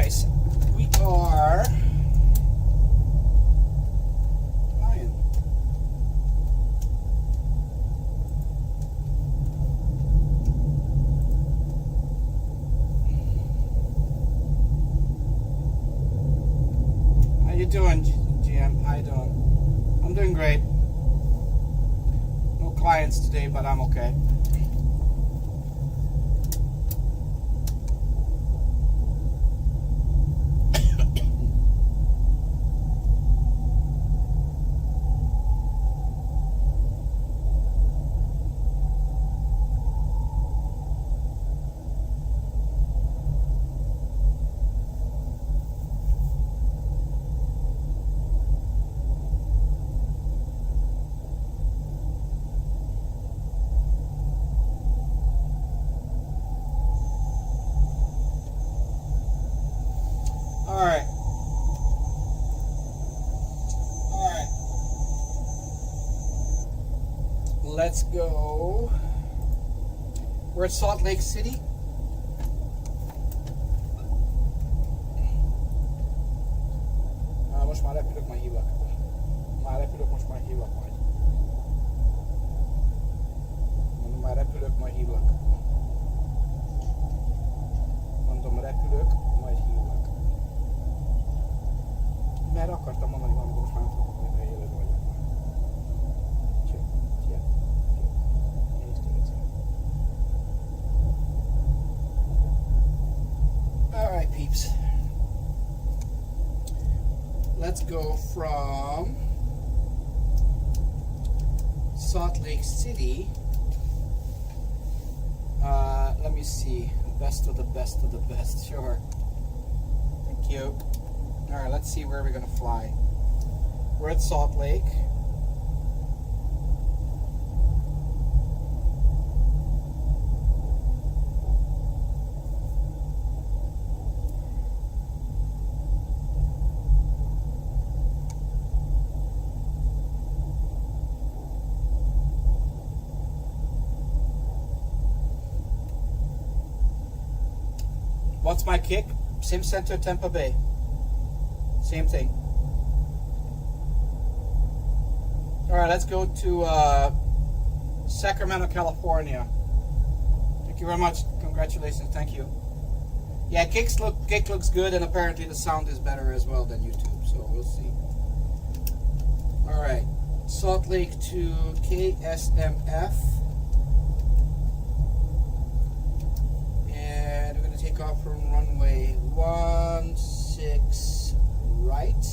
guys, we are flying. How you doing, GM? How you doing? I'm doing great. No clients today, but I'm okay. Let's go. We're at Salt Lake City. Most már repülök, majd hívlak. Már repülök, most már hívlak majd. Mondom, már repülök, majd hívlak. Mondom, repülök, majd hívlak. Mert akartam mondani valamit, most már nem tudom, hogy élőd vagyok. Alright, peeps. Let's go from Salt Lake City. Let me see. Best of the best of the best. Sure. Thank you. Alright, let's see where we're going to fly. We're at Salt Lake. What's my kick? Sim Center, Tampa Bay. Same thing. All right, let's go to Sacramento, California. Thank you very much. Congratulations. Thank you. Yeah, kick looks good, and apparently the sound is better as well than YouTube. So we'll see. All right, Salt Lake to KSMF. Take off from runway 16 right.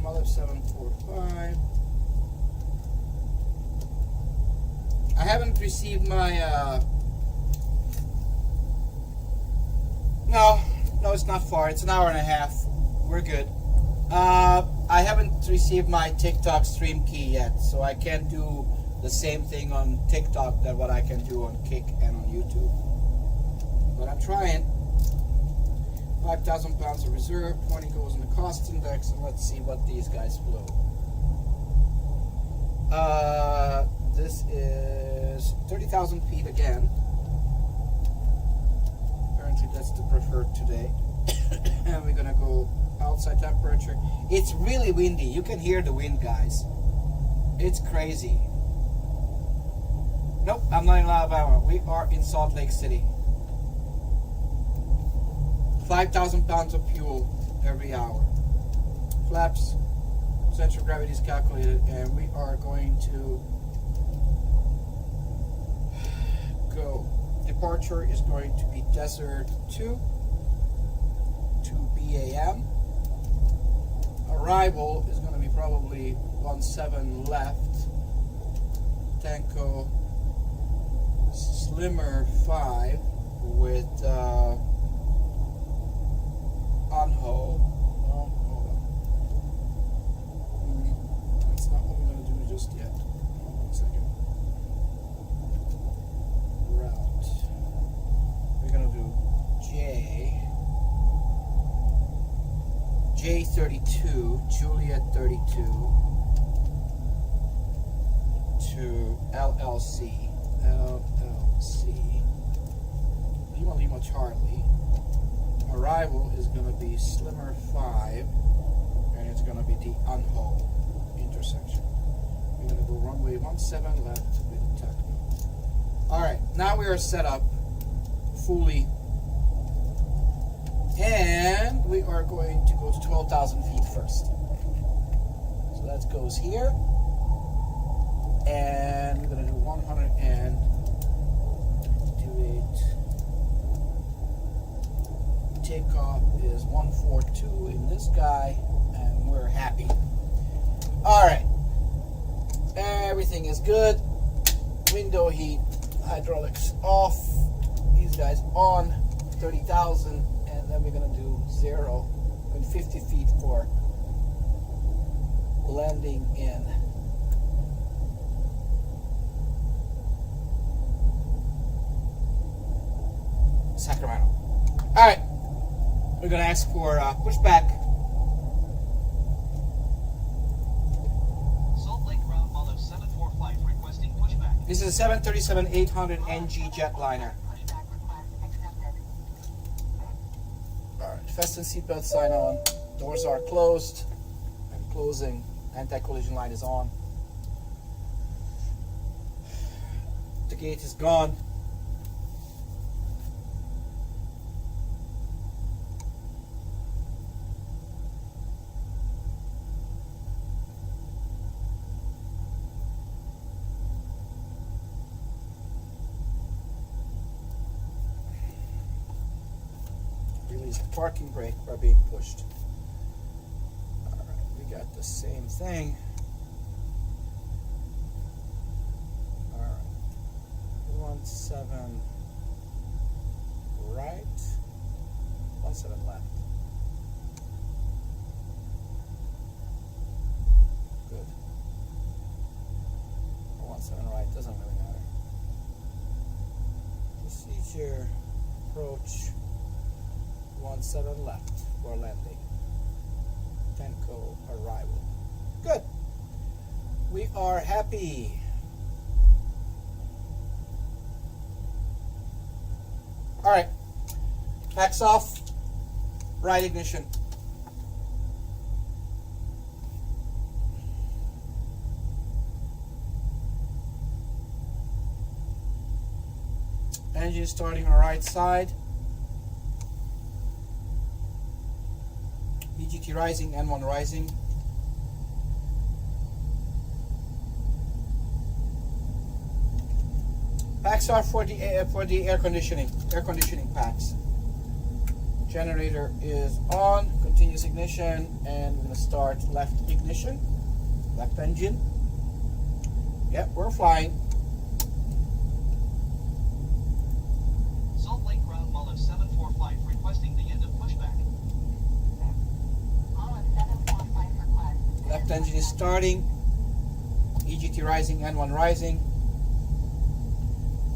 Multistreaming 745. I haven't received my no, it's not far. It's an hour and a half. We're good. I haven't received my TikTok stream key yet, so I can't do the same thing on TikTok that what I can do on Kick and on YouTube. But I'm trying. 5,000 pounds of reserve, 20 goes in the cost index, and let's see what these guys flew. This is 30,000 feet again. Apparently that's the preferred today. And we're gonna go outside temperature. It's really windy. You can hear the wind, guys. It's crazy. Nope, I'm not in Alabama. We are in Salt Lake City. 5,000 pounds of fuel every hour. Flaps, center of gravity is calculated, and we are going to go. Departure is going to be Desert 2 BAM. Arrival is going to be probably 17 left. Tanko Slimmer 5 with Anho. Oh, hold on. That's not what we're going to do just yet. Hold on a second. Route. We're going to do J32, Juliet 32 to LLC. Lima much hardly. Arrival is going to be Slimmer 5, and it's going to be the Unho intersection. We're going to go runway 17 left with Techno. Alright, now we are set up fully, and we are going to go to 12,000 feet first. So that goes here, and we're going to do 128. Takeoff is 142 in this guy, and we're happy. Alright, everything is good. Window heat, hydraulics off, these guys on, 30,000, and then we're gonna do 0 and 50 feet for landing in Sacramento. Alright, we're gonna ask for pushback. Salt Lake ground follow 745 requesting pushback. This is a 737-800 NG jetliner. Alright, fasten seatbelt sign on. Doors are closed and closing. Anti-collision light is on. The gate is gone. Release the parking brake are being pushed. Alright, we got the same thing. Alright. 17 right. 17 left. Good. 17 right, doesn't really matter. Procedure, approach. 17 left for landing. Tenco arrival. Good. We are happy. Alright. Packs off. Right ignition. Engine starting on the right side. BGT rising, N1 rising. Packs are for the air conditioning packs. Generator is on, continuous ignition, and we're gonna start left ignition, left engine. Yep, we're flying. Salt Lake ground follow 745 requesting the end of pushback. Left engine is starting. EGT rising, N1 rising.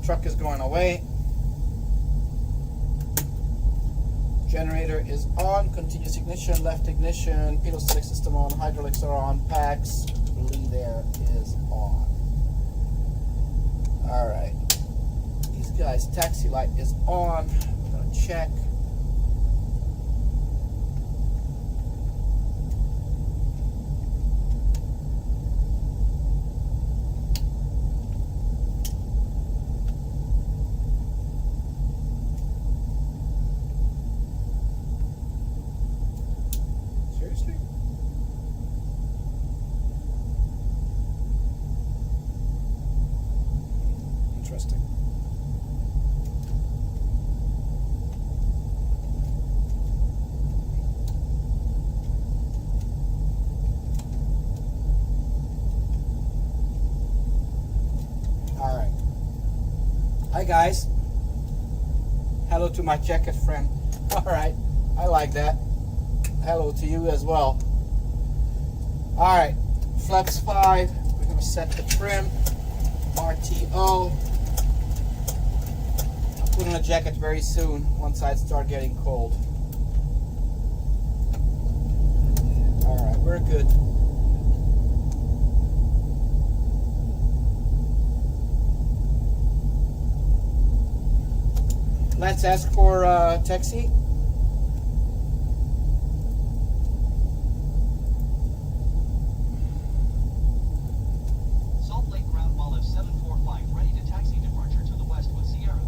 Truck is going away. Generator is on. Continuous ignition, left ignition. Pitot select system on. Hydraulics are on. Packs. Relay there is on. Alright. These guys, taxi light is on. We're going to check. Seriously? Interesting. All right. Hi guys. Hello to my jacket friend. All right. I like that. Hello to you as well. Alright, flaps 5. We're going to set the trim. RTO. I'll put on a jacket very soon once I start getting cold. Alright, we're good. Let's ask for taxi. Salt Lake Ground Olive 745, ready to taxi departure to the west with Sierra.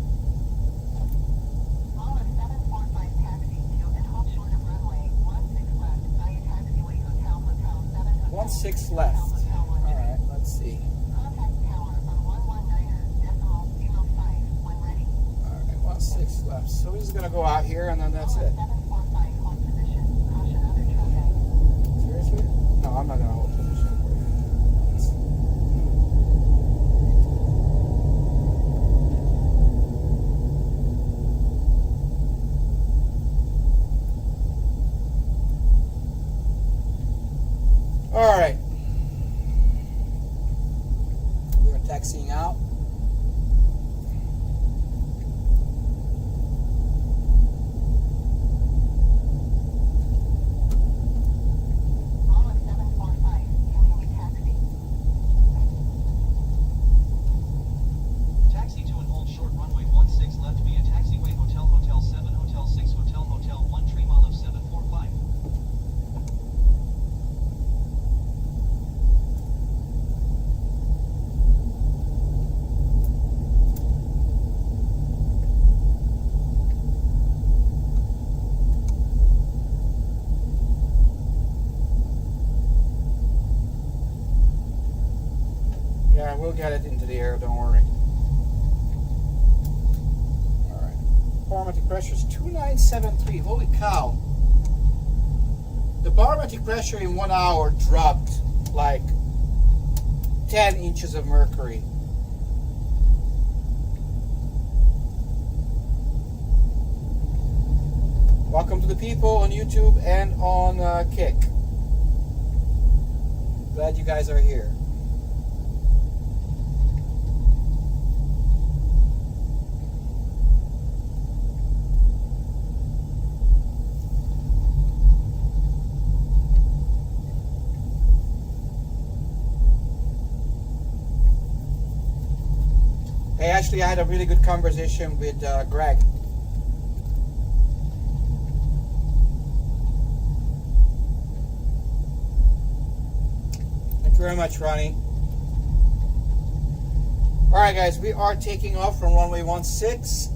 Olive 745 taxi to and hold short of runway 16 left via taxiway Hotel 7 left. Alright, let's see. Contact tower on 119.05 when ready. Alright, 16 left. So we're just gonna go out here and then that's it. 745 hold position. Caution other traffic. Seriously? No, I'm not gonna hold position for you. All right. We are taxiing out. Olive 745 continue taxi. Taxi to and hold short runway 16 left via taxiway Hotel 7 Hotel 6 Hotel 1 Dream Olive 745. Yeah, we'll get it into the air, don't worry. Alright. Barometric pressure is 2973. Holy cow. The barometric pressure in 1 hour dropped like 10 inches of mercury. Welcome to the people on YouTube and on Kick. Glad you guys are here. Hey, actually, I had a really good conversation with Greg. Thank you very much, Ronnie. All right, guys, we are taking off from runway 16.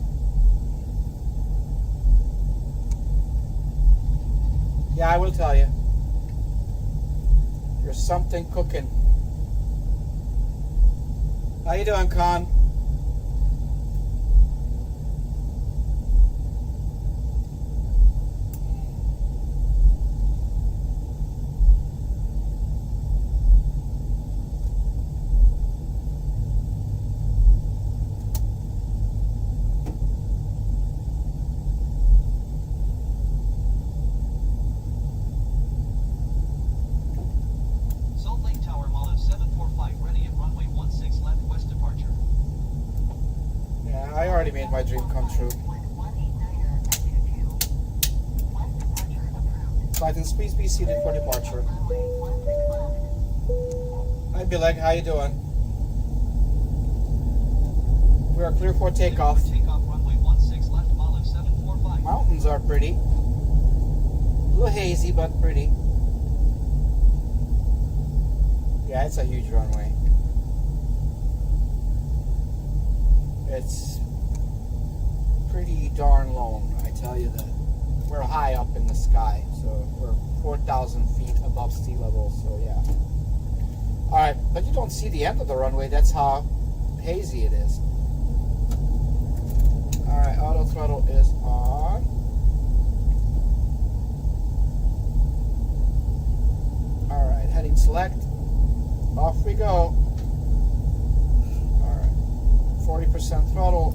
Yeah, I will tell you. There's something cooking. How you doing, Con? Salt Lake Tower Olive 745, ready at runway 16 left west departure. Yeah, I already made my dream come true. Flight and please be seated for departure. Hi, Billeg, how you doing? We are clear for takeoff. Takeoff runway 16 left Olive 745. Mountains are pretty. A little hazy, but pretty. Yeah, it's a huge runway. It's pretty darn long, I tell you that. We're high up in the sky, so we're 4,000 feet above sea level, so yeah. Alright, but you don't see the end of the runway, that's how hazy it is. Alright, auto throttle is on. Alright, heading select. Off we go. Alright, 40% throttle.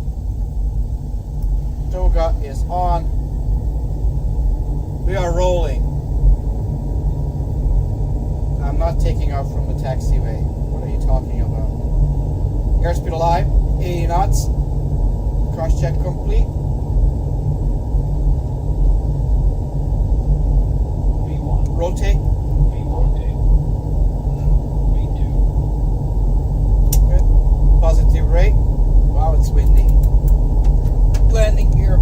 Toga is on. We are rolling. I'm not taking off from the taxiway. What are you talking about? Airspeed alive, 80 knots. Cross check complete. V1. Rotate. V1. V2. Good. Positive rate. Wow, it's windy. Landing gear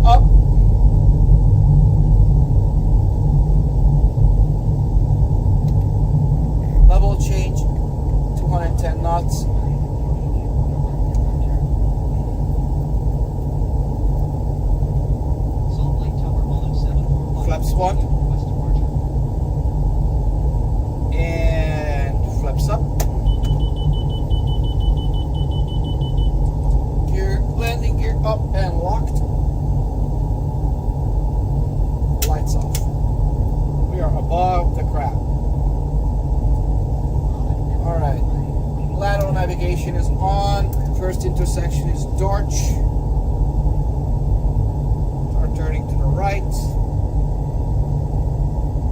one. West departure. And flips up. Gear, landing gear up and locked. Lights off. We are above the crab. Alright. Lateral navigation is on. First intersection is Dorch. Start turning to the right.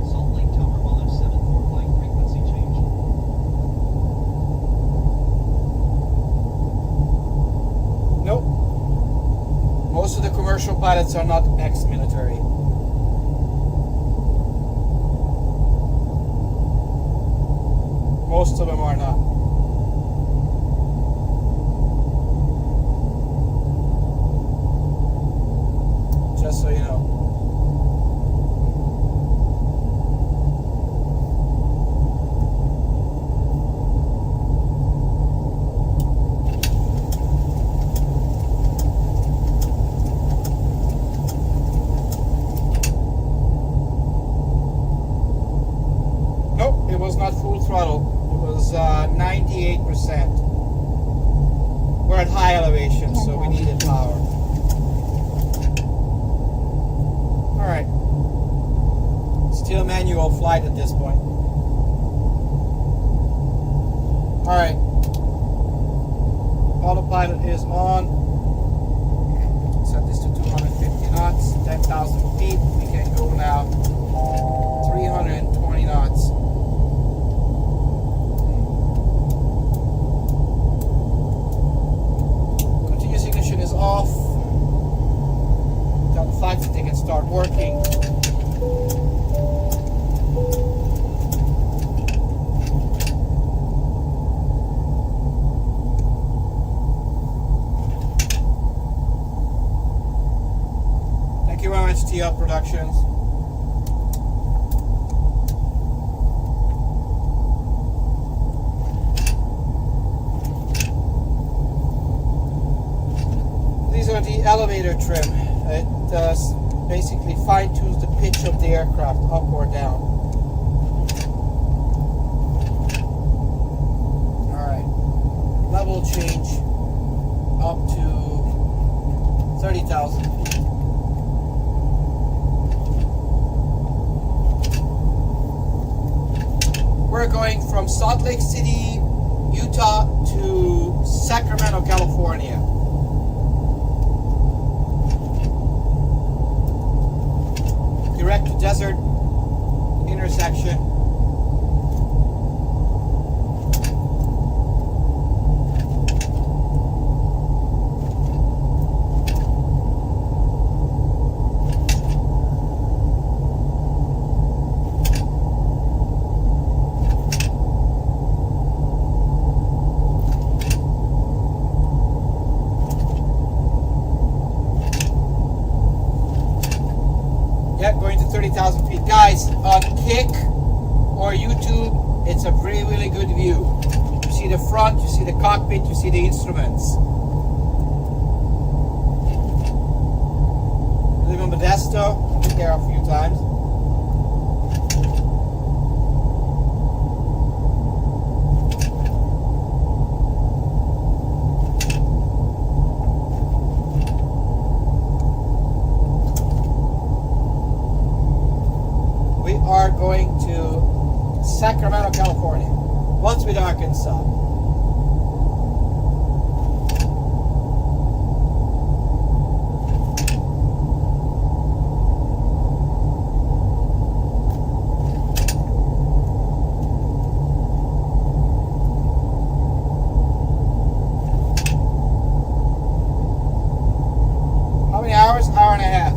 Salt Lake Tower 10745 frequency change. Nope. Most of the commercial pilots are not ex-military. Most of them are not. Just so you know. Nope, it was not full throttle. It was 98%. We're at high elevation, so we needed power. Alright. Still manual flight at this point. Alright. Autopilot is on. Set this to 250 knots, 10,000 feet. We can go now 320 knots. Continuous ignition is off. Tell the flight that they can start working. Thank you very much, TL Productions. These are the elevator trim. It basically fine-tunes the pitch of the aircraft up or down. Alright. Level change up to 30,000 feet. We're going from Salt Lake City, Utah to Sacramento, California. Direct to desert intersection. Going to 30,000 feet. Guys, on Kick or YouTube, it's a really good view. You see the front, you see the cockpit, you see the instruments. I live in Modesto. I've been there a few times. Are going to Sacramento, California. What's with Arkansas? How many hours? Hour and a half.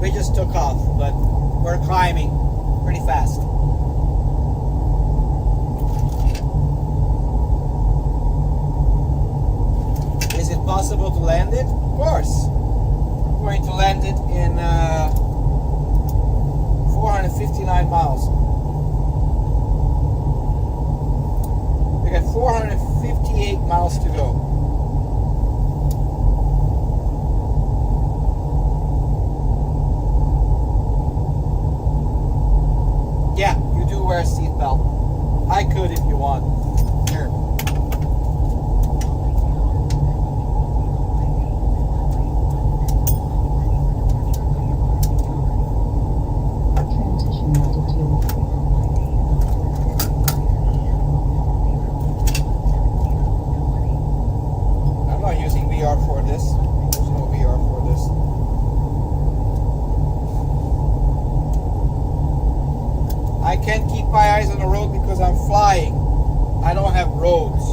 We just took off, but we're climbing pretty fast. Is it possible to land it? Of course. We're going to land it in 459 miles. We got 458 miles to go. flying. I don't have roads.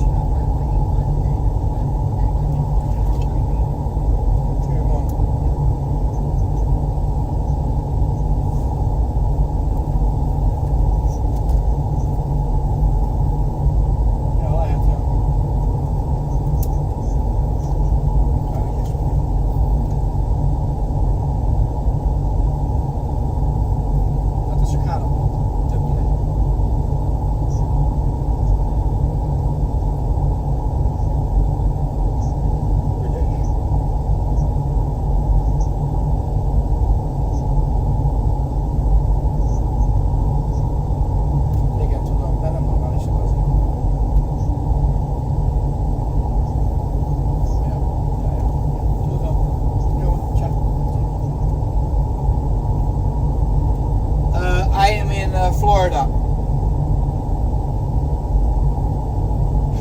Florida.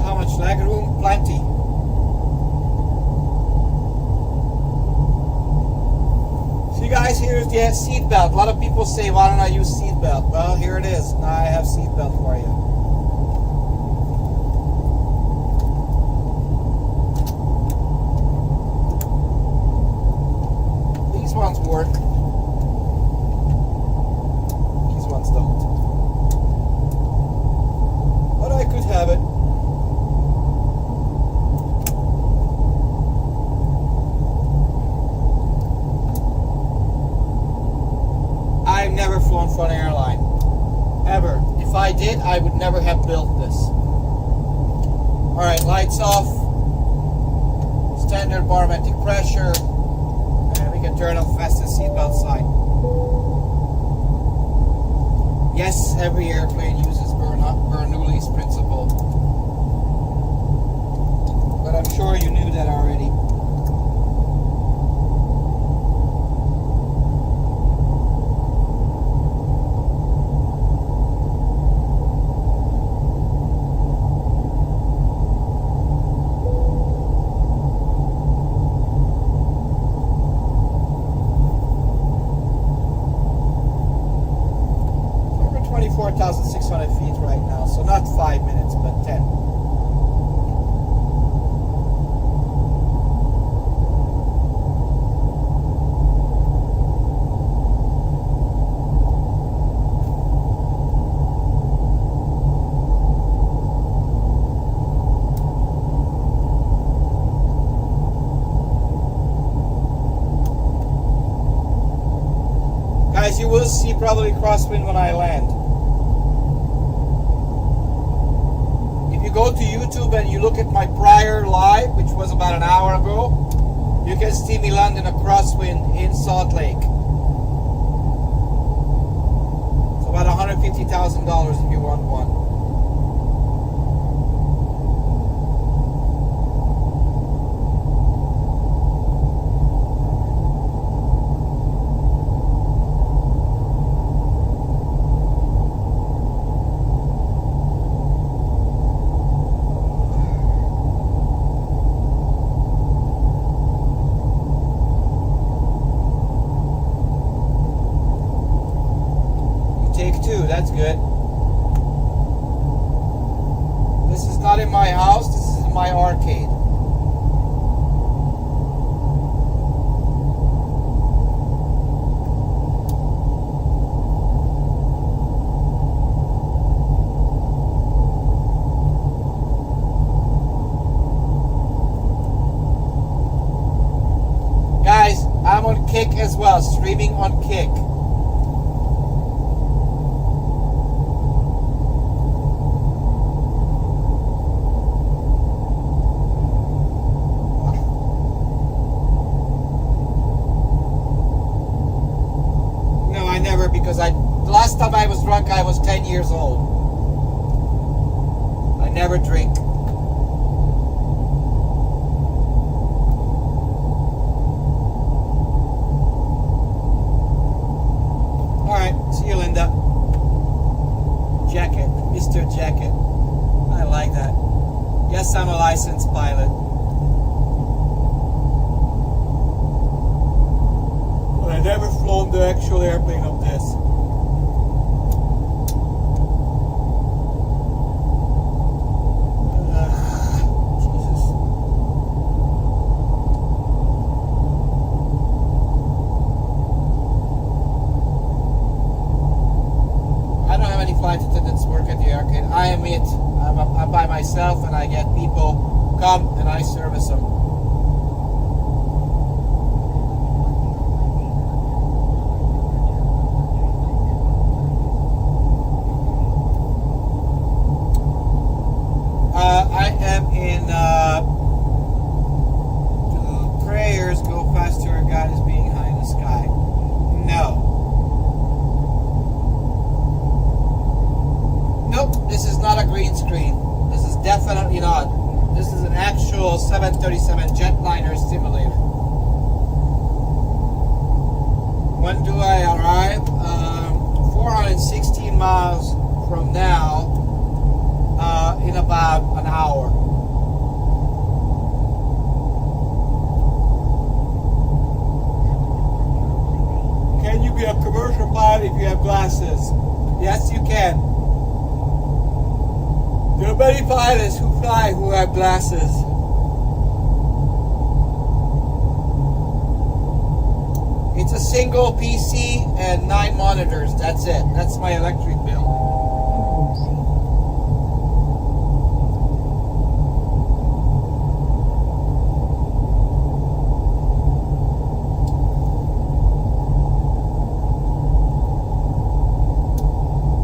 How much leg room? Plenty. See guys, here's the seat belt. A lot of people say, why don't I use seat belt? Well, here it is. Now I have seat belt for you. These ones work. These ones don't. But I could have it. I've never flown for an airline. Ever. If I did, I would never have built this. Alright, lights off. Standard barometric pressure. And we can turn off fasten seatbelt sign. Yes, every airplane uses Bernoulli's principle. But I'm sure you knew that already. Over 24,600 feet right now, so not 5 minutes, but 10. Guys, you will see probably crosswind when I land. If you go to YouTube and you look at my prior live, which was about an hour ago, you can see me land in a crosswind in Salt Lake. It's about $150,000 if you want one. Take two, that's good. This is not in my house, this is in my arcade. Guys, I'm on Kick as well, streaming on Kick. Because the last time I was drunk, I was 10 years old. I never drink. Alright, see you, Linda. Jacket, Mr. Jacket. I like that. Yes, I'm a licensed pilot. I never flown the actual airplane of this. myself, and I get people come and I service them. I am in do prayers go faster or God is being high in the sky? No. Nope, this is not a green screen. This is definitely not. This is an actual 737 jetliner simulator. When do I arrive? 416 miles from now, in about an hour. Can you be a commercial pilot if you have glasses? Yes, you can. There are many pilots who fly who have glasses. It's a single PC and 9 monitors. That's it. That's my electric bill.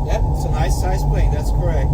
Yep, it's a nice size plane. That's correct.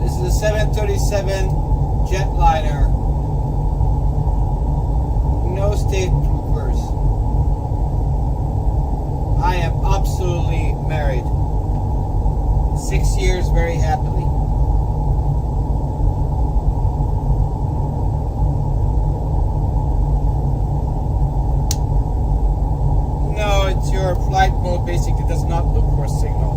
This is a 737 jetliner. No state troopers. I am absolutely married. 6 years very happily. No, it's your flight mode basically does not look for a signal.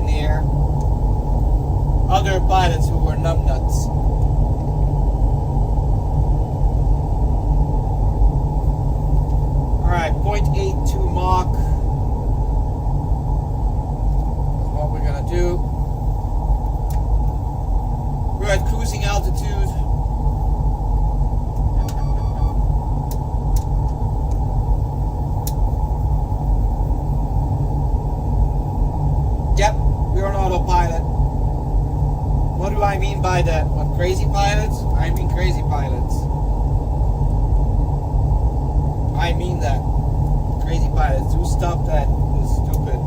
in the air. Other pilots who were numbnuts. Alright, 0.82 Mach. That's what we're gonna do. We're at cruising altitude. Yep, we're on autopilot. What do I mean by that? What, crazy pilots? I mean crazy pilots. I mean that. Crazy pilots. Do stop that. It's stupid.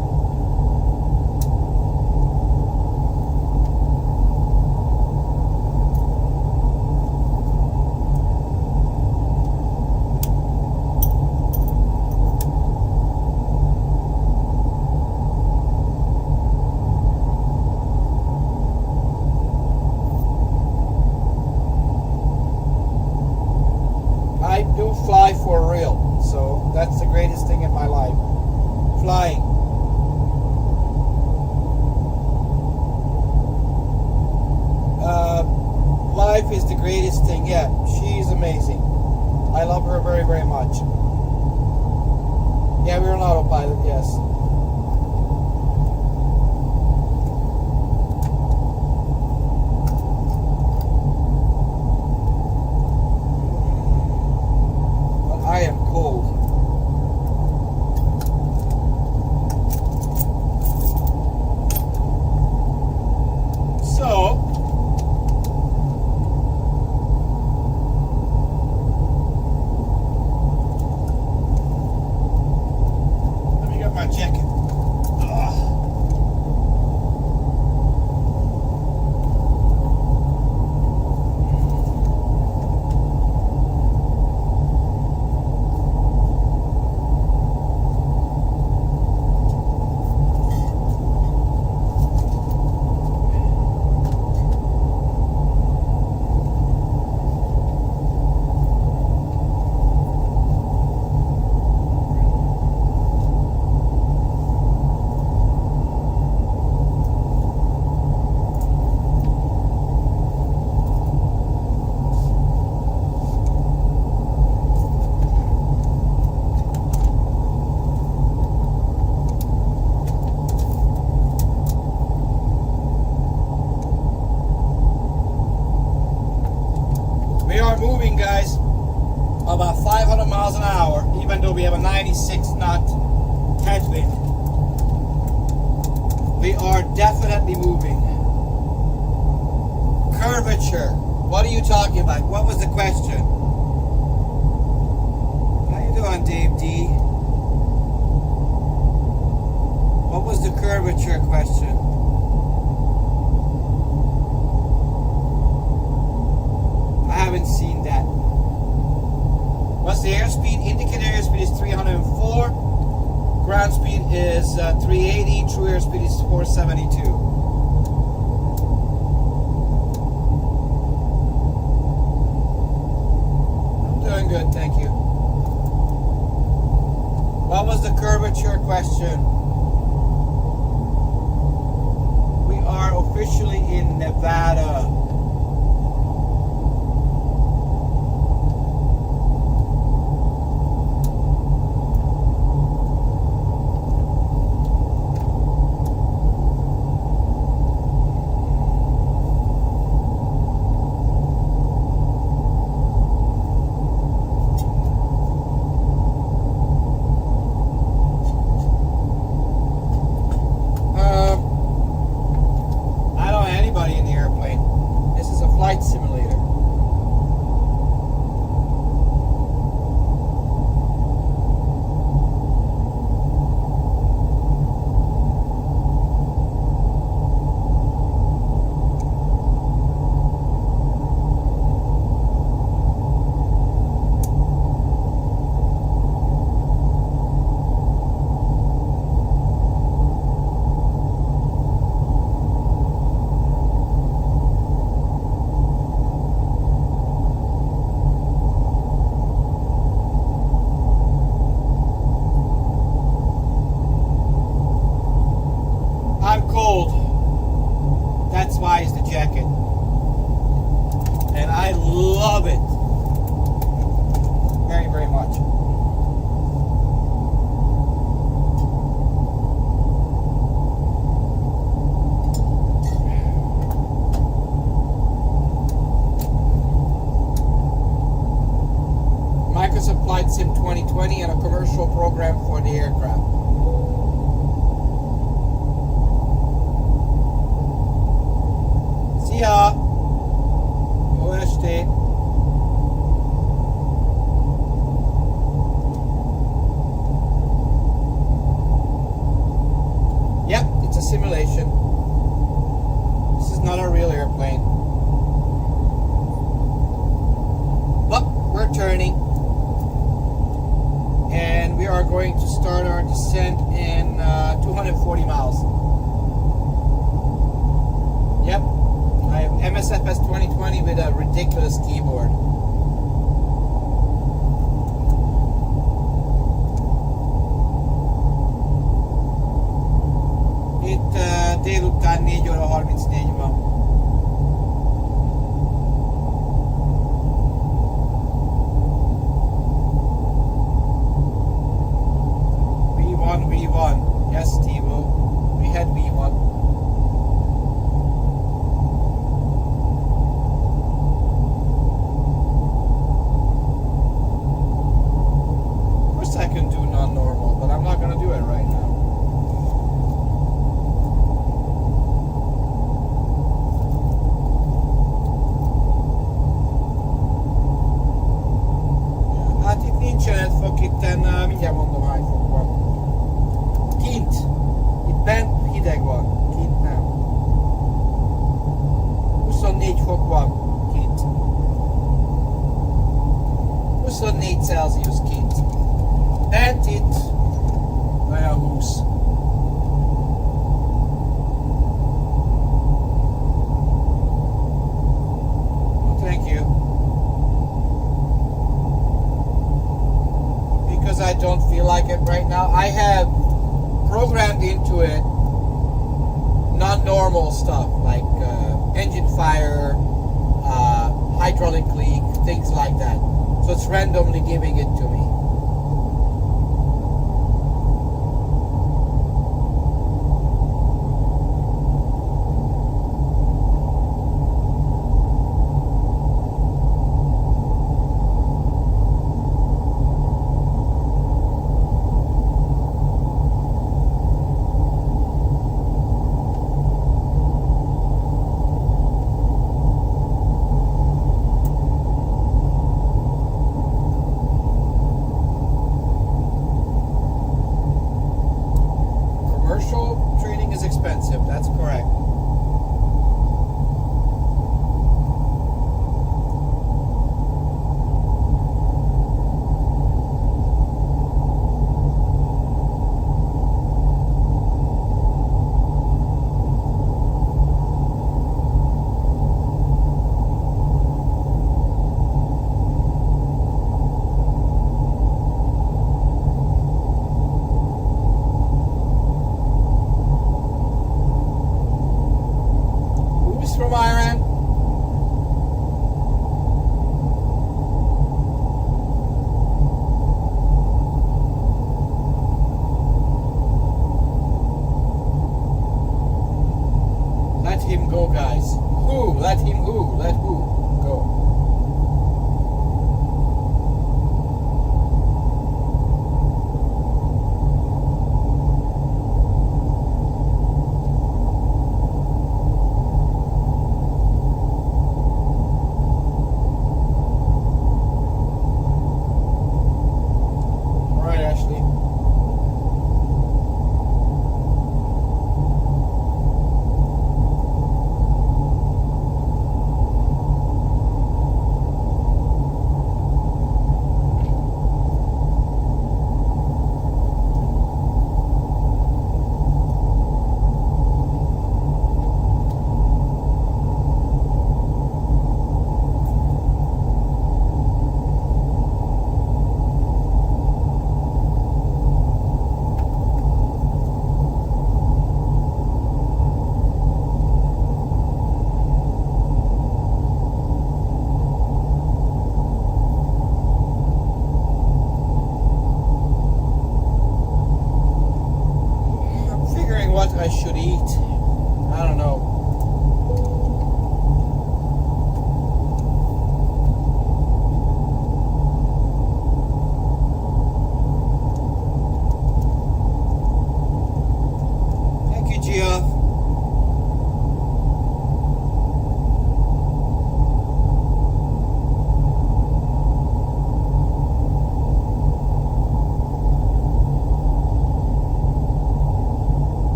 I do fly for real, so that's the greatest thing in my life. Flying. Life is the greatest thing. Yeah, she's amazing. I love her very, very much. Yeah, we're on autopilot, yes. I am cold. So, let me get my jacket. Ugh. We are moving, guys, about 500 miles an hour, even though we have a 96 knot headwind. We are definitely moving. Curvature. What are you talking about? What was the question? How you doing, Dave D? What was the curvature question? I haven't seen that. What's the airspeed? Indicator airspeed is 304. Ground speed is 380. True airspeed is 472. I'm doing good, thank you. What was the curvature question? We are officially in Nevada. I don't have anybody in the airplane. That's why it's the jacket. And I love it very, very much. Microsoft Flight Sim 2020 and a commercial program for the aircraft. See ya. Oeste. Yep, it's a simulation. This is not a real airplane. But we're turning. And we are going to start our descent in 240 miles. Yep, I have MSFS 2020 with a ridiculous keyboard. Itt délután 4 óra 34 van. V1. Yes, Tivo. We had V1. Of course I can do non-normal, but I'm not going to do it right now. Hát itt nincsen, fog itten, mindjárt mondom, hány fok van. Kint. Itt bent hideg van. Kint nem. 24 fok van. Kint. 24 Celsius kint. Bent itt olyan 20. Well, thank you. Because I don't feel like it right now. I have programmed into it non-normal stuff like engine fire, hydraulic leak, things like that. So it's randomly giving it to me. Training is expensive, that's correct. From Iran. Let him go, guys. Who? Let him who? Let who go?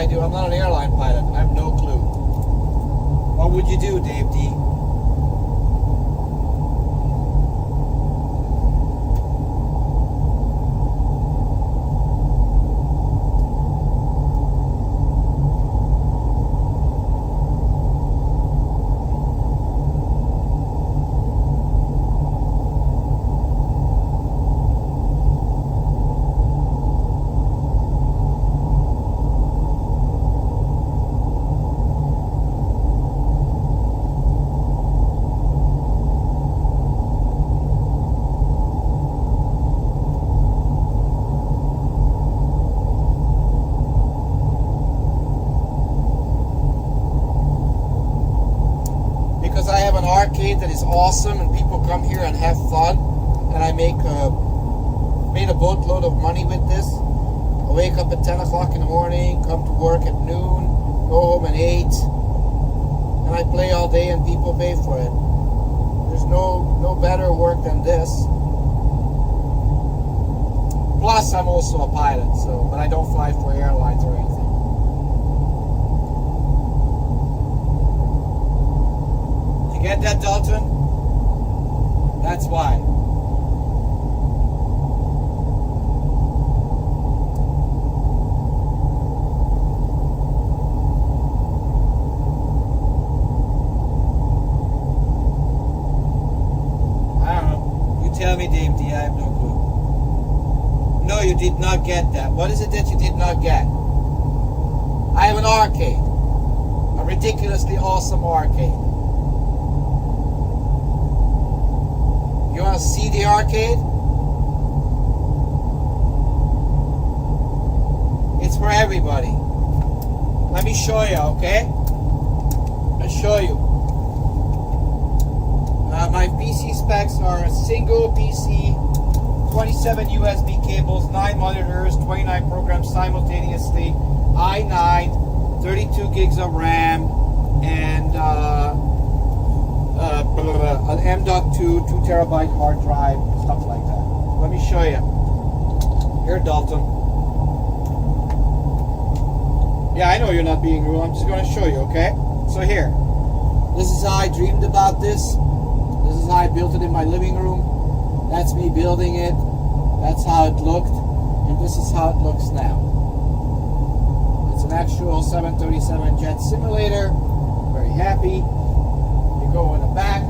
do. I'm not an airline pilot. I have no clue. What would you do, Dave D? Because I have an arcade that is awesome and people come here and have fun, and I made a boatload of money with this. I wake up at 10 o'clock in the morning, come to work at noon, go home at 8, and I play all day and people pay for it. There's no better work than this. Plus I'm also a pilot, but I don't fly for airlines or anything. You get that, Dalton? That's why. I don't know. You tell me, Dave D. I have no clue. No, you did not get that. What is it that you did not get? I have an arcade. A ridiculously awesome arcade. You want to see the arcade? It's for everybody. Let me show you, okay? I'll show you. My PC specs are a single PC, 27 USB cables, 9 monitors, 29 programs simultaneously, i9, 32 gigs of RAM, and an M.2 2 terabyte hard drive, stuff like that. Let me show you. Here, Dalton. Yeah, I know you're not being rude. I'm just going to show you, okay? So here. This is how I dreamed about this. This is how I built it in my living room. That's me building it. That's how it looked. And this is how it looks now. It's an actual 737 jet simulator. Very happy. You go in the back.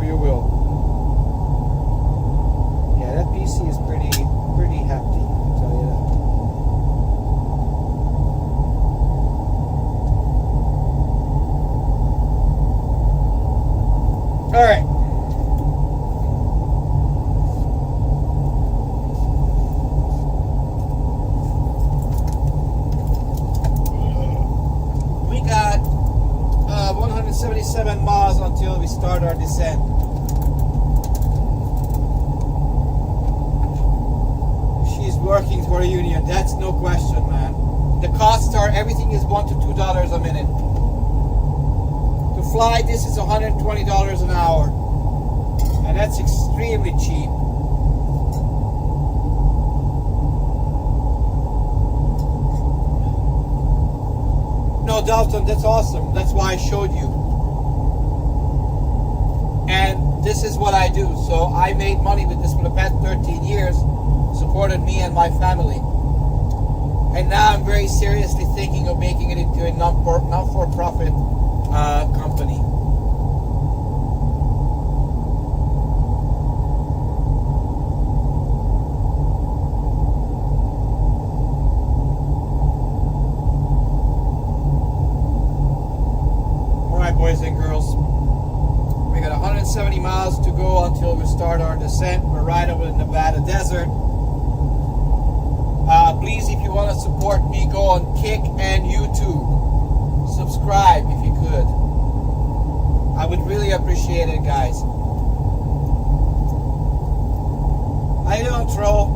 sure you will. Yeah, that PC is pretty hefty, I'll tell you that. All right. We got 177 miles until we start our descent. She's working for a union, that's no question, man. The costs are, everything is $1 to $2 a minute. To fly, this is $120 an hour. And that's extremely cheap. No, Dalton, that's awesome. That's why I showed you. And this is what I do. So I made money with this for the past 13 years. Supported me and my family. And now I'm very seriously thinking of making it into a non-for-profit company. Alright, boys and girls. We got 170 miles to go until we start our descent. We're right over the Nevada desert. Please, if you want to support me, go on Kick and YouTube. Subscribe if you could. I would really appreciate it, guys. How you doing, Troll?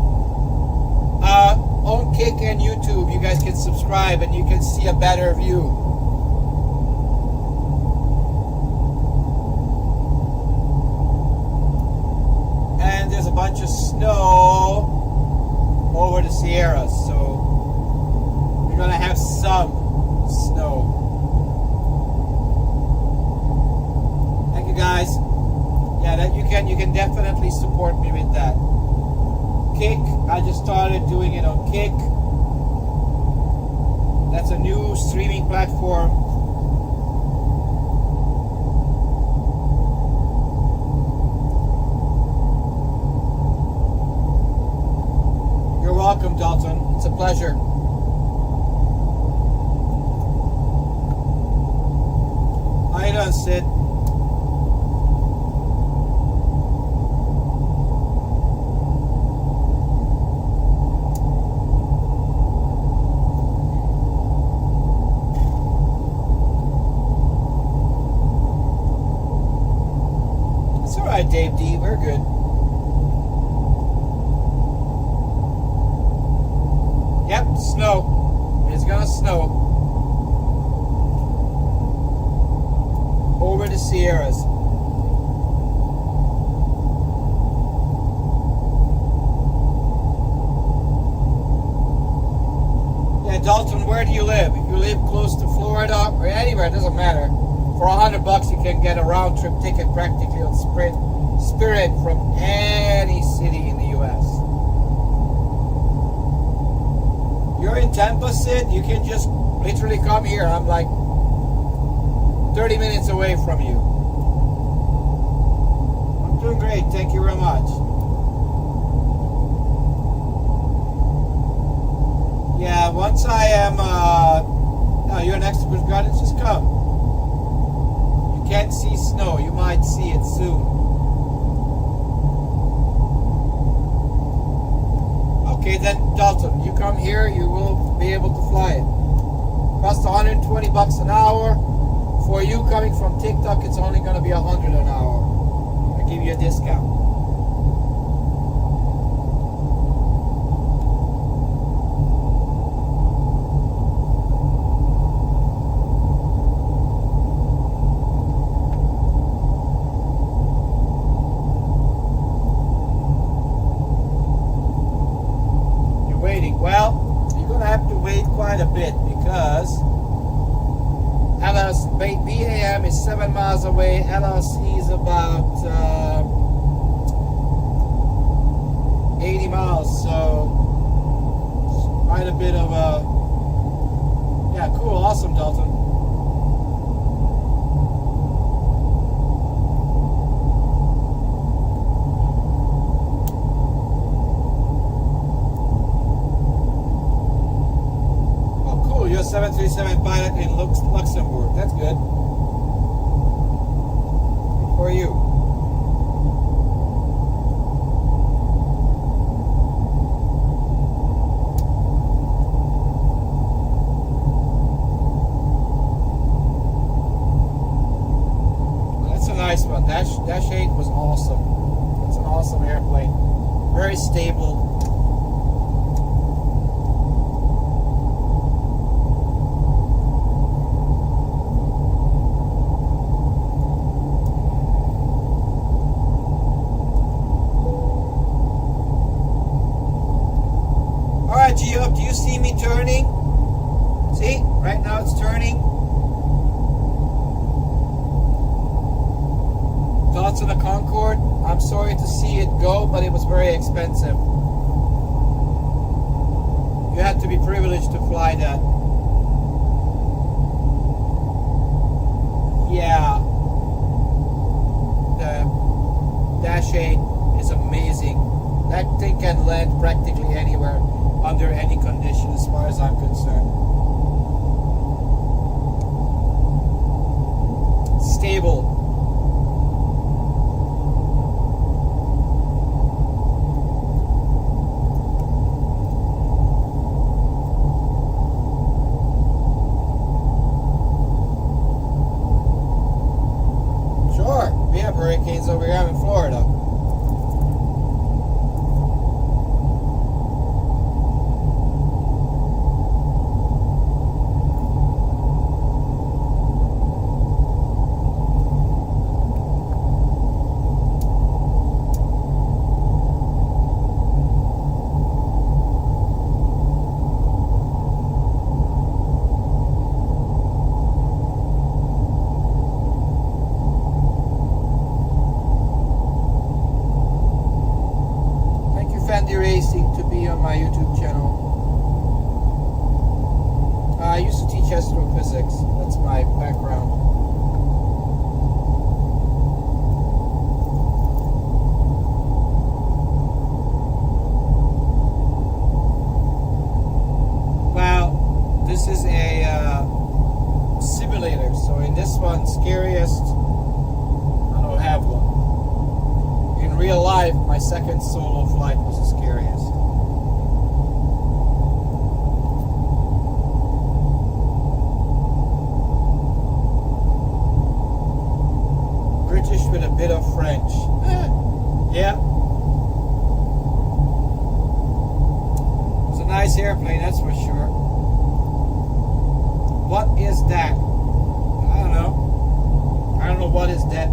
On Kick and YouTube, you guys can subscribe and you can see a better view. And there's a bunch of snow over the Sierras, so we're gonna have some snow. Thank you, guys. Yeah, that you can definitely support me with that. Kick, I just started doing it on Kick. That's a new streaming platform. You're welcome, Dalton. It's a pleasure. How you doing, Sid? It's all right, Dave D. We're good. Yep, snow. It's gonna snow over the Sierras. Yeah, Dalton, where do you live? If you live close to Florida or anywhere, it doesn't matter. For $100 you can get a round trip ticket practically on Spirit from any city in the US. You're in Tampa, Sid, you can just literally come here. I'm like 30 minutes away from you. I'm doing great, thank you very much. Yeah, once I am, no, you're next to Busch Gardens, just come. You can't see snow, you might see it soon. Okay, then Dalton, you come here, you will be able to fly it. Costs $120 an hour. For you coming from TikTok, it's only going to be $100 an hour. I give you a discount. Well, you're going to have to wait quite a bit because BAM is 7 miles away. LLC is about 80 miles, so quite a bit of a... Yeah, cool, awesome, Dalton. 737 pilot in Luxembourg. That's good. Good for you. That's a nice one. Dash 8 was awesome. It's an awesome airplane. Very stable. Alright, Geo, do you see me turning? See? Right now it's turning. Thoughts on the Concorde? I'm sorry to see it go, but it was very expensive. You had to be privileged to fly that. Yeah. The Dash 8 is amazing. That thing can land practically anywhere, under any condition, as far as I'm concerned. Stable. Sure, we have hurricanes over here in Florida. Racing to be on my YouTube channel. I used to teach astrophysics. That's my background. Well, this is a simulator. So in this one, scariest, I don't have one. In real life, my second solo flight was the scariest. British with a bit of French. Yeah. It's a nice airplane, that's for sure. What is that? I don't know. I don't know what is that.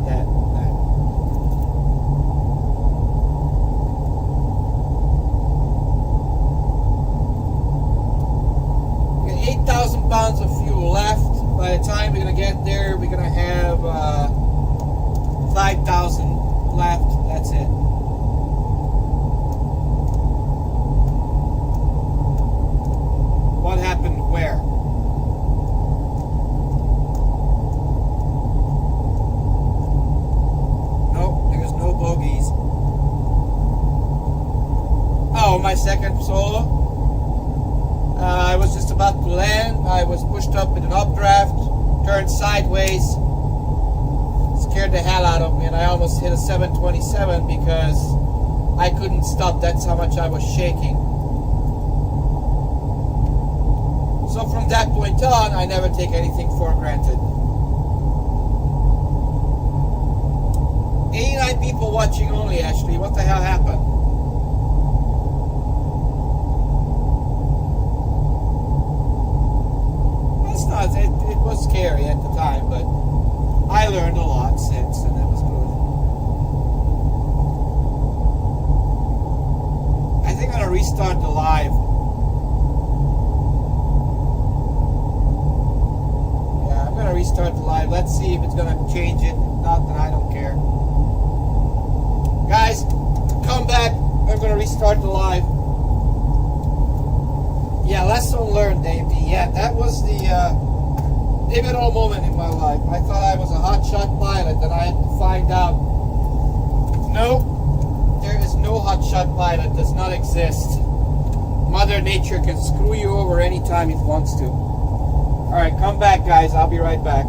8,000 pounds of fuel left. By the time we're going to get there, we're going to have 5,000 left. That's it. What happened where? Nope, there's no bogeys. Oh, my second solo? I was just about to land. I was pushed up in an updraft, turned sideways, scared the hell out of me, and I almost hit a 727 because I couldn't stop. That's how much I was shaking. So from that point on, I never take anything for granted. 89 people watching only, Ashley. What the hell happened? It was scary at the time, but I learned a lot since, and that was good. I think I'm going to restart the live. Yeah, I'm going to restart the live. Let's see if it's going to change it. If not, then I don't care. Guys, come back. I'm going to restart the live. Yeah, lesson learned, Dave. Yeah, that was the pivotal moment in my life. I thought I was a hotshot pilot, and I had to find out. No, there is no hotshot pilot. Does not exist. Mother Nature can screw you over anytime it wants to. All right, come back, guys. I'll be right back.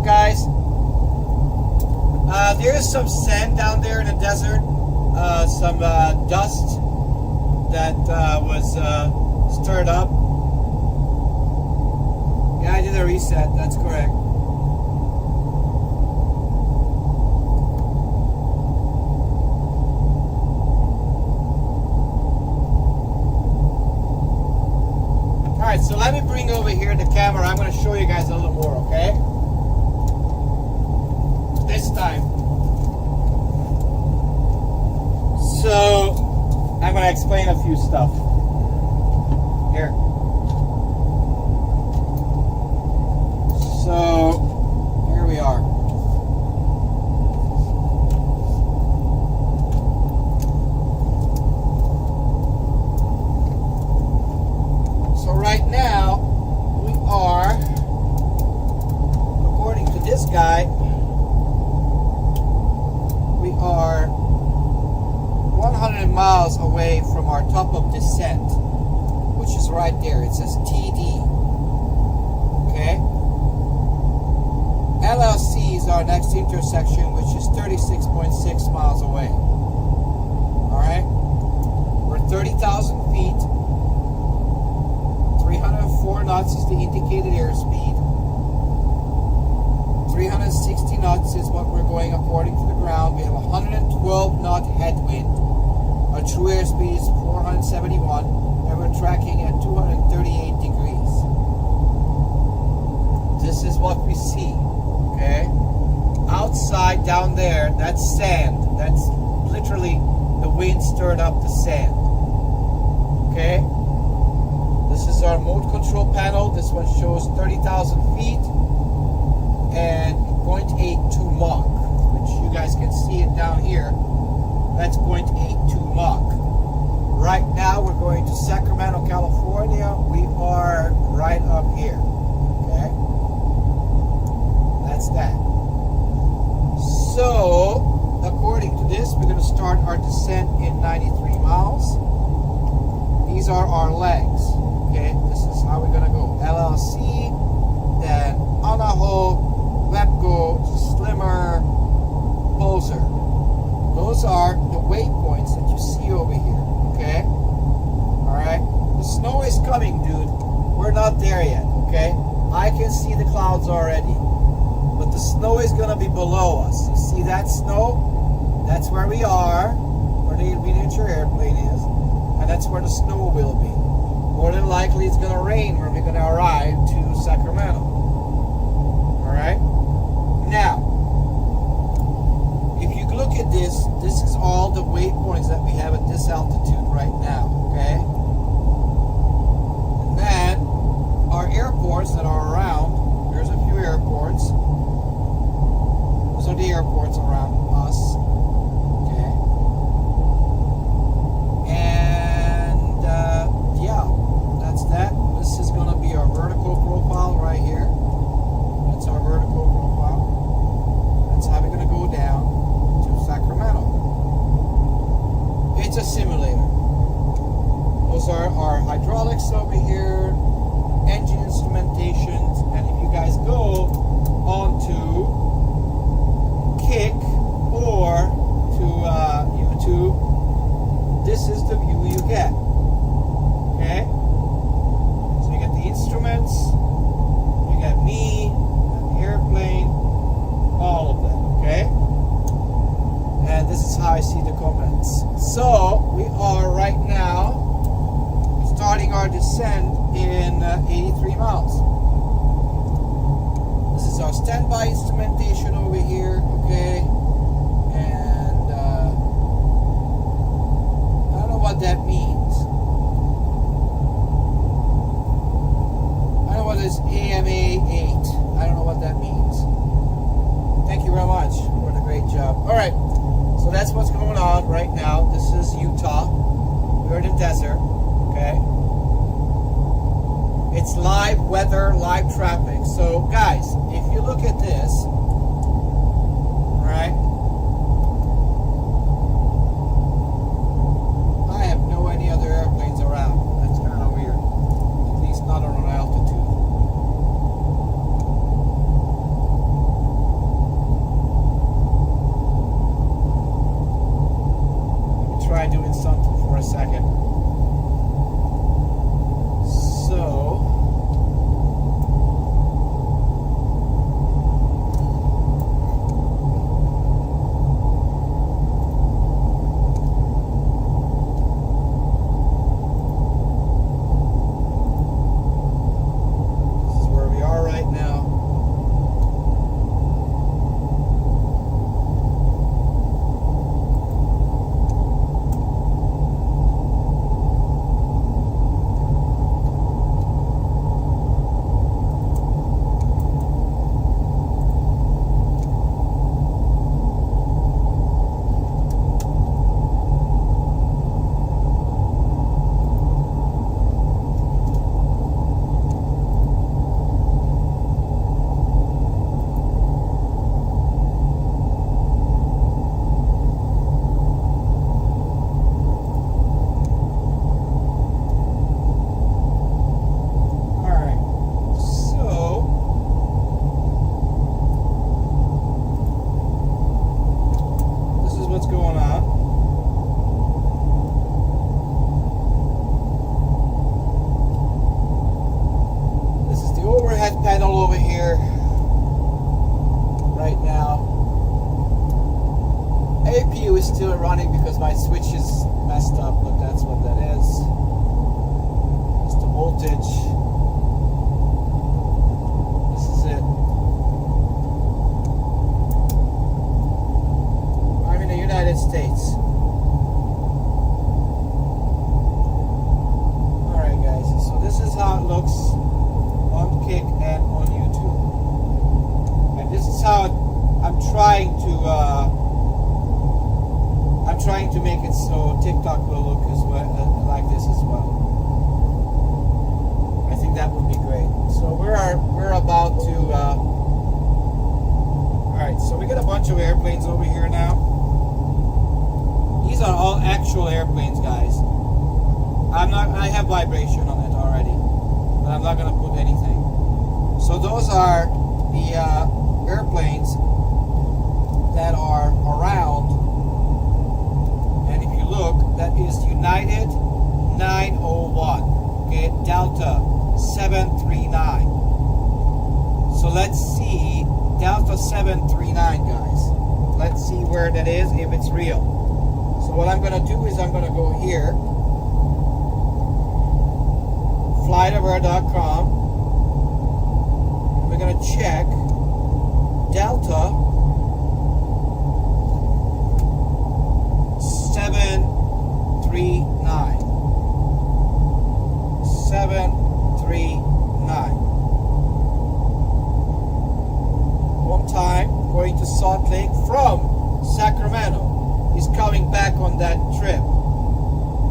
Guys, there's some sand down there in the desert, some dust that was stirred up. Yeah, I did a reset, that's correct. Alright, so let me bring over here the camera. I'm going to show you guys a little more, okay? This time. So I'm going to explain a few stuff here. So here we are. So right now we are, according to this guy, are 100 miles away from our top of descent, which is right there. It says TD. Okay. LLC is our next intersection, which is 36.6 miles away. Alright. We're 30,000 feet. 304 knots is the indicated airspeed. 360 knots is what we're going according to the ground. We have a 112 knot headwind. Our true airspeed is 471, and we're tracking at 238 degrees. This is what we see, okay? Outside down there, that's sand. That's literally the wind stirred up the sand, okay? This is our mode control panel. This one shows 30,000 feet. And 0.82 Mach, which you guys can see it down here. That's 0.82 Mach. Right now we're going to Sacramento, California. We are right up here. Okay? That's that. So, according to this, we're going to start our descent in 93 miles. These are our legs. Okay? This is how we're going to go. LLC, then Anaho, Webgo, Slimmer, Poser. Those are the waypoints that you see over here, okay? Alright? The snow is coming, dude. We're not there yet, okay? I can see the clouds already. But the snow is going to be below us. You see that snow? That's where we are, where the miniature airplane is. And that's where the snow will be. More than likely it's going to rain when we're going to arrive to Sacramento. Alright? Now, if you look at this, this is all the waypoints that we have at this altitude right now, okay? And then, our airports that are around, there's a few airports. hydraulics over here, engine instrumentations, and if you guys go onto Kick or to YouTube, this is the view you get. Okay? So you get the instruments, you get me, and the airplane, all of them, okay? And this is how I see the comments. So we are right now starting our descent in 83 miles. This is our standby instrumentation over here, okay? And I don't know what that means. I don't know what this AMA 8. I don't know what that means. Thank you very much for the great job. All right, so that's what's going on right now. This is Utah. We're in the desert, okay? It's live weather, live traffic. So guys, if you look at this, right? I have no any other airplanes around. That's kind of weird. At least not on altitude. Let me try doing something for a second. So this is where we are right now. What's going on? This is the overhead panel over here right now. APU is still running because my switch is messed up, but that's what that is. It's the voltage. This is it. United States. Alright guys, so this is how it looks on Kick and on YouTube. And this is how I'm trying to make it so TikTok will look as well, like this as well. I think that would be great. So we're about to alright, so we got a bunch of airplanes over here now. These are all actual airplanes, guys. I have vibration on it already, but I'm not gonna put anything. So those are the airplanes that are around, and if you look, that is United 901, okay, Delta 739. So let's see Delta 739, guys. Let's see where that is, if it's real. So what I'm going to do is I'm going to go here, flightaware.com, and we're going to check Delta 739. 739. One time, going to Salt Lake from Sacramento. He's coming back on that trip,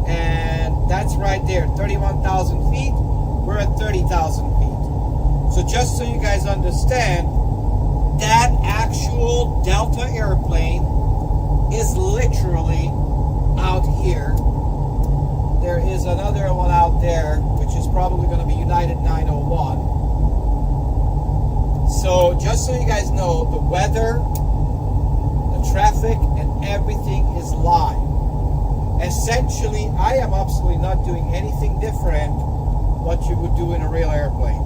and that's right there, 31,000 feet. We're at 30,000 feet. So just so you guys understand, that actual Delta airplane is literally out here. There is another one out there, which is probably going to be United 901. So just so you guys know, the weather, the traffic, and everything is live. Essentially, I am absolutely not doing anything different what you would do in a real airplane.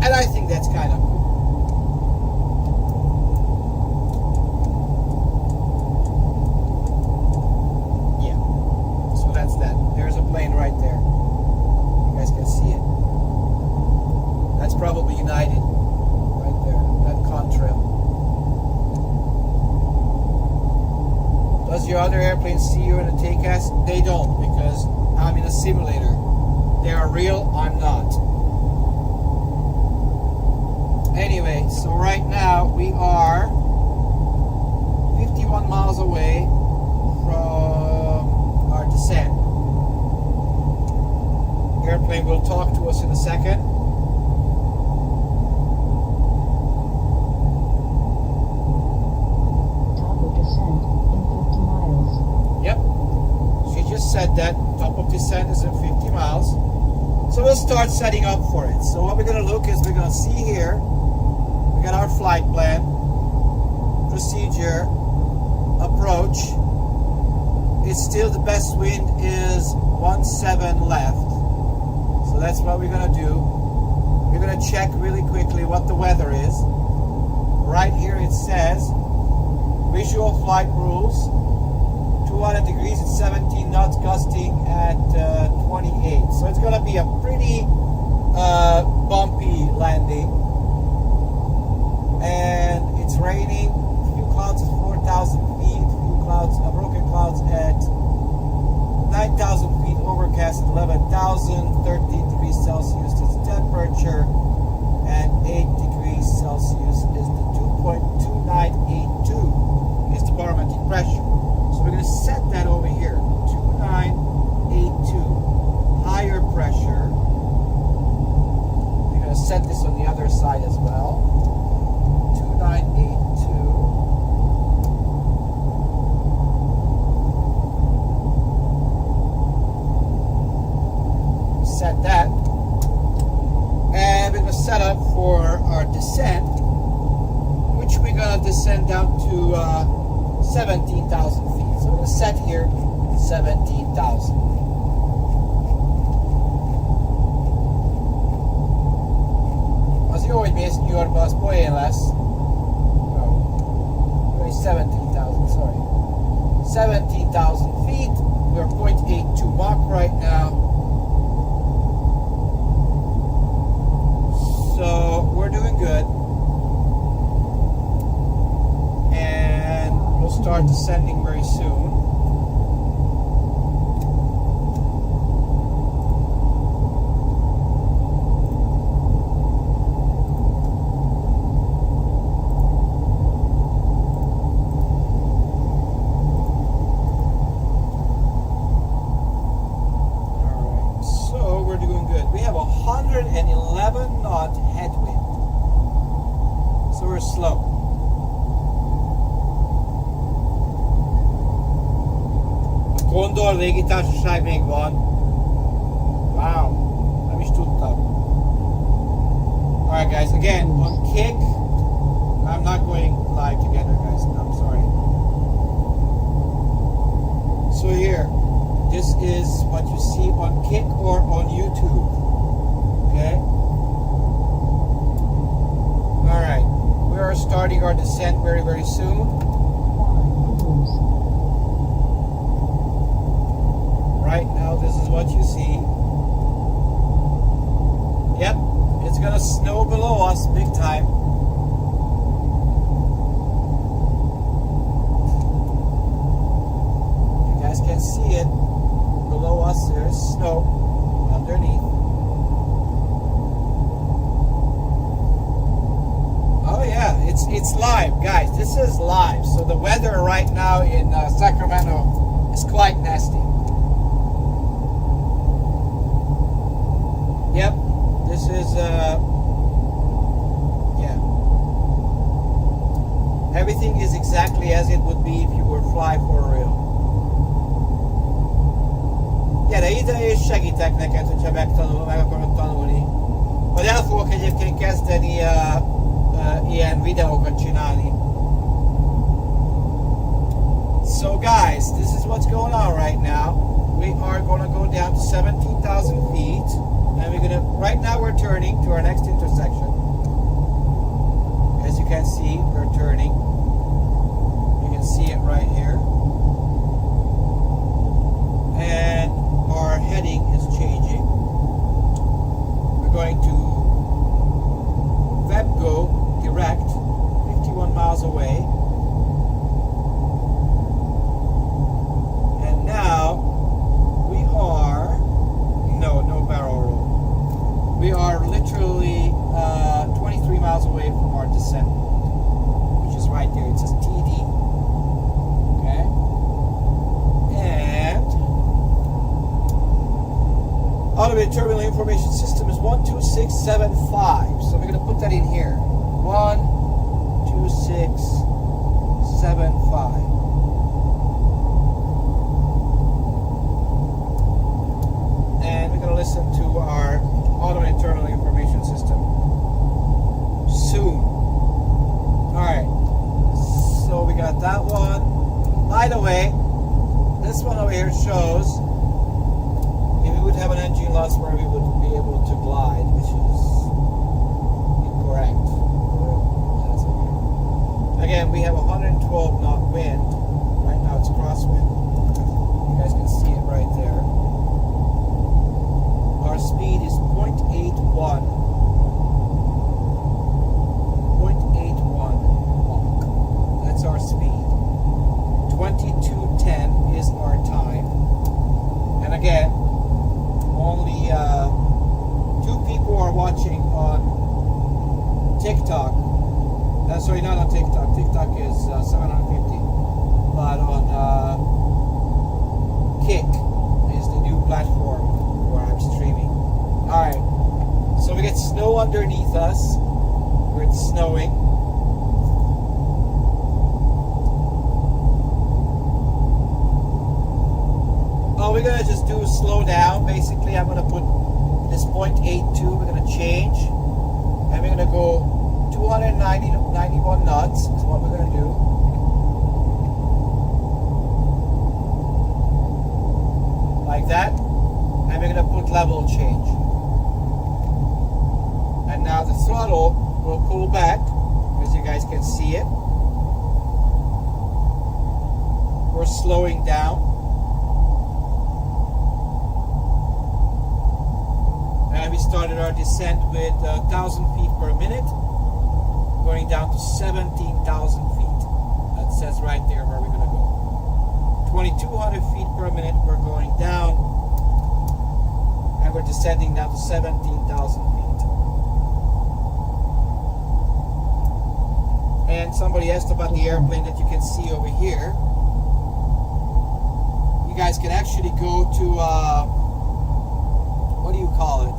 And I think that's kind of cool. Yeah. So that's that. There's a plane right there. You guys can see it. That's probably United right there, that contrail. Does your other airplane see you in a TACAS? They don't, because I'm in a simulator. They are real, I'm not. Anyway, so right now we are 51 miles away from our descent. Airplane will talk to us in a second. Top of descent in 50 miles. Yep, she just said that. Top of descent is in 50 miles. So we'll start setting up for it. So what we're going to look is we're going to see here, we got our flight plan, procedure, approach. It's still the best wind is 17 left. So that's what we're going to do. We're going to check really quickly what the weather is. Right here it says, visual flight rules, 200 degrees at 17 knots, gusting at 28. So it's going to be a pretty bumpy landing. And it's raining. Few clouds at 4,000 feet. Few clouds, broken clouds at 9,000 feet. Overcast at 11,000. 13 degrees Celsius is the temperature, and 8 degrees Celsius is the 2.2982 is the barometric pressure. So we're going to set that over here. 2982. Higher pressure. We're going to set this on the other side as well. 2982. Set that. And we're going to set up for our descent, which we're going to descend down to 17,000 feet. So we're going to set here 17,000. Az jó, hogy mész New Yorkba, az poén lesz. No. 17,000, sorry. 17,000 feet. We're 0.82 Mach right now. So we're doing good. And we'll start descending very soon. Alright, so we're doing good. We have 111 knot headwind. So we're slow. Condor légitársaság még van. Wow, nem is tudtam. Alright guys, again, on kick, I'm not going live together guys, I'm sorry. So here, this is what you see on kick or on YouTube. Okay? Alright, we are starting our descent very, very soon. Right now, this is what you see. Yep, it's gonna snow below us big time. You guys can see it. Below us, there's snow underneath. Oh yeah, it's live, guys. This is live. So the weather right now in Sacramento is quite nasty. Yep, this is, yeah. Everything is exactly as it would be if you were flying for real. ide és segítek neked, hogyha meg akarod tanulni. Vagy el fogok egyébként kezdeni ilyen videókat csinálni. So guys, this is what's going on right now. We are going to go down to 17,000 feet, and we're gonna. Right now, we're turning to our next intersection. As you can see, we're turning. You can see it right here, and our heading is changing. We're going to Webgo direct, 51 miles away. And now we are, no barrel roll. We are literally 23 miles away from our descent, which is right there. It says TD. Okay. And automated terminal information system is 12675. So we're going to put that in here. 12675. And we're going to listen to our automated terminal information system soon. Alright, so we got that one. By the way, this one over here shows if we would have an engine loss where we would be able to glide, which is incorrect. That's okay. Again, we have 112 knot wind. Right now it's crosswind. You guys can see it right there. Our speed is 0.81. 0.81 Mach. That's our speed. 22:10 is our time. And again, only 2 people are watching on TikTok. Sorry, not on TikTok. TikTok is 750. But on Kick is the new platform where I'm streaming. Alright, so we get snow underneath us where it's snowing. Oh, we're gonna just do slow down. Basically, I'm gonna put this 0.82, we're gonna change, and we're gonna go 291 knots is what we're gonna do. Like that. And we're going to put level change. And now the throttle will pull back, as you guys can see it. We're slowing down. And we started our descent with 1,000 feet per minute, going down to 17,000 feet. That says right there where we're going to go. 2,200 feet per minute, we're going down. And we're descending now to 17,000 feet. And somebody asked about the airplane that you can see over here. You guys can actually go to, what do you call it?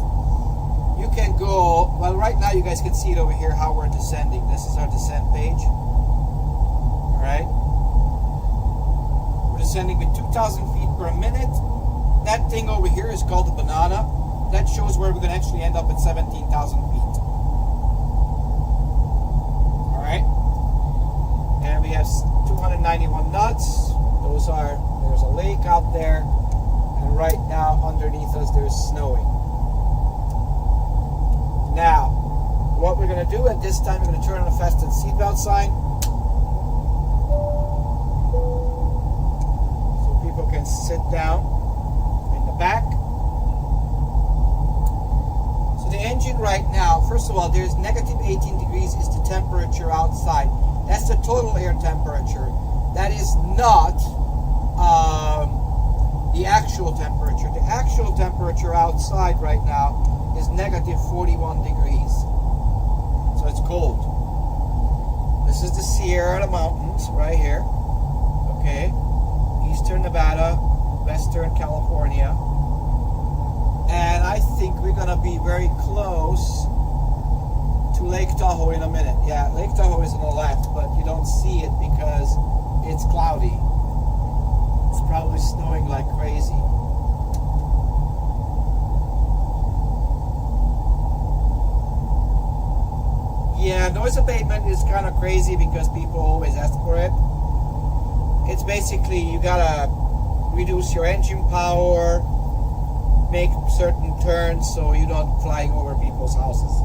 You can go, well right now you guys can see it over here how we're descending. This is our descent page. Alright. We're descending with 2,000 feet per minute. That thing over here is called the banana. That shows where we're going to actually end up at 17,000 feet. Alright. And we have 291 knots. There's a lake out there. And right now underneath us there's snowing. Now, what we're going to do at this time, we're going to turn on the fasten seatbelt sign. So people can sit down in the back. So the engine right now, first of all, there's negative 18 degrees is the temperature outside. That's the total air temperature. That is not the actual temperature. The actual temperature outside right now is negative 41 degrees. So it's cold. This is the Sierra Mountains right here. Okay. Eastern Nevada, Western California. And I think we're going to be very close to Lake Tahoe in a minute. Yeah, Lake Tahoe is on the left, but you don't see it because it's cloudy. It's probably snowing like crazy. noise abatement is kind of crazy because people always ask for it. It's basically you gotta reduce your engine power, make certain turns so you're not flying over people's houses.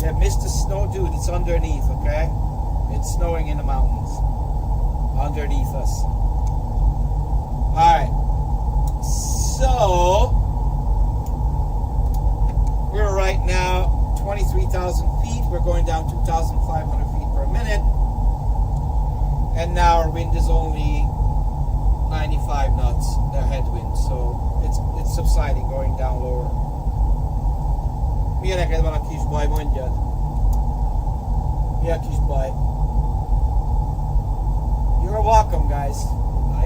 Yeah, missed the snow, dude. It's underneath, okay? It's snowing in the mountains underneath us. Alright. So, we're right now 23,000 feet. We're going down 2,500 feet per minute. And now our wind is only 95 knots, the headwind. So, it's subsiding, going down lower. Milyen neked van a kis baj, mondjad? Mi a kis baj? You're welcome, guys.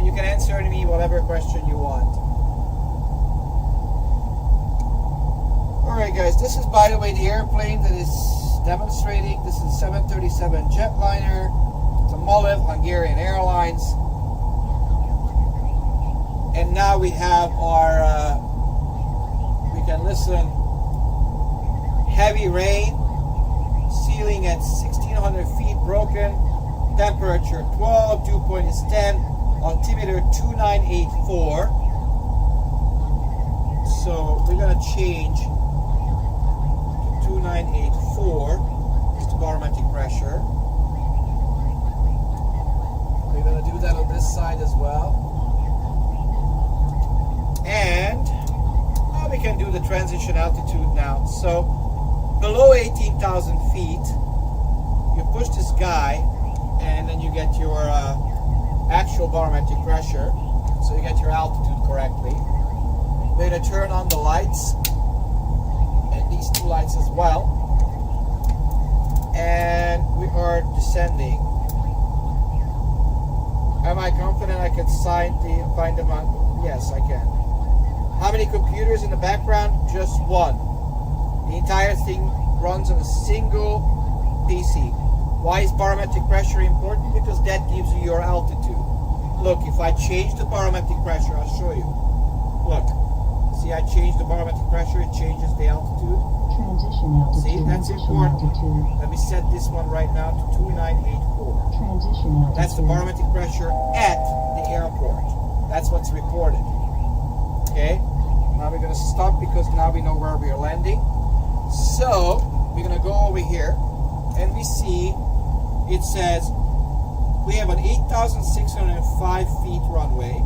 You can answer me whatever question you want. Alright guys, this is by the way the airplane that is demonstrating. This is a 737 jetliner. It's a Molliv Hungarian Airlines. And now we have our, we can listen. Heavy rain, ceiling at 1600 feet broken, temperature 12, dew point is 10, altimeter 2984. So we're going to change to 2984, it's the barometric pressure. We're going to do that on this side as well. And we can do the transition altitude now. So below 18,000 feet, you push this guy, and then you get your actual barometric pressure, so you get your altitude correctly. We're going to turn on the lights, and these two lights as well, and we are descending. Am I confident I can find them on? Yes, I can. How many computers in the background? Just one. The entire thing runs on a single PC. Why is barometric pressure important? Because that gives you your altitude. Look, if I change the barometric pressure, I'll show you. Look, see I change the barometric pressure, it changes the altitude. Transition altitude. See, that's important. Let me set this one right now to 2984. Transition altitude. That's the barometric pressure at the airport. That's what's reported. Okay? Now we're going to stop because now we know where we are landing. So, we're going to go over here and we see it says we have an 8,605 feet runway.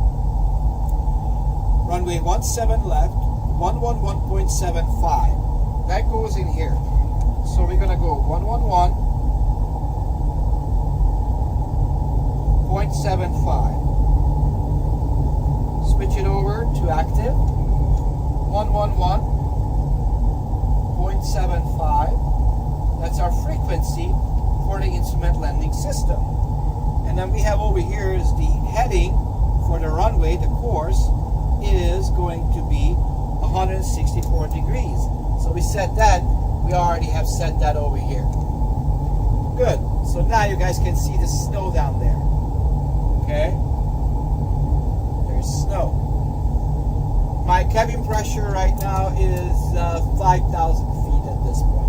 Runway 17 left, 111.75. That goes in here. So we're going to go 111.75. Switch it over to active. 111.75. That's our frequency for the instrument landing system. And then we have over here is the heading for the runway. The course is going to be 164 degrees. So we set that. We already have set that over here. Good. So now you guys can see the snow down there. Okay? There's snow. My cabin pressure right now is 5,000 feet at this point.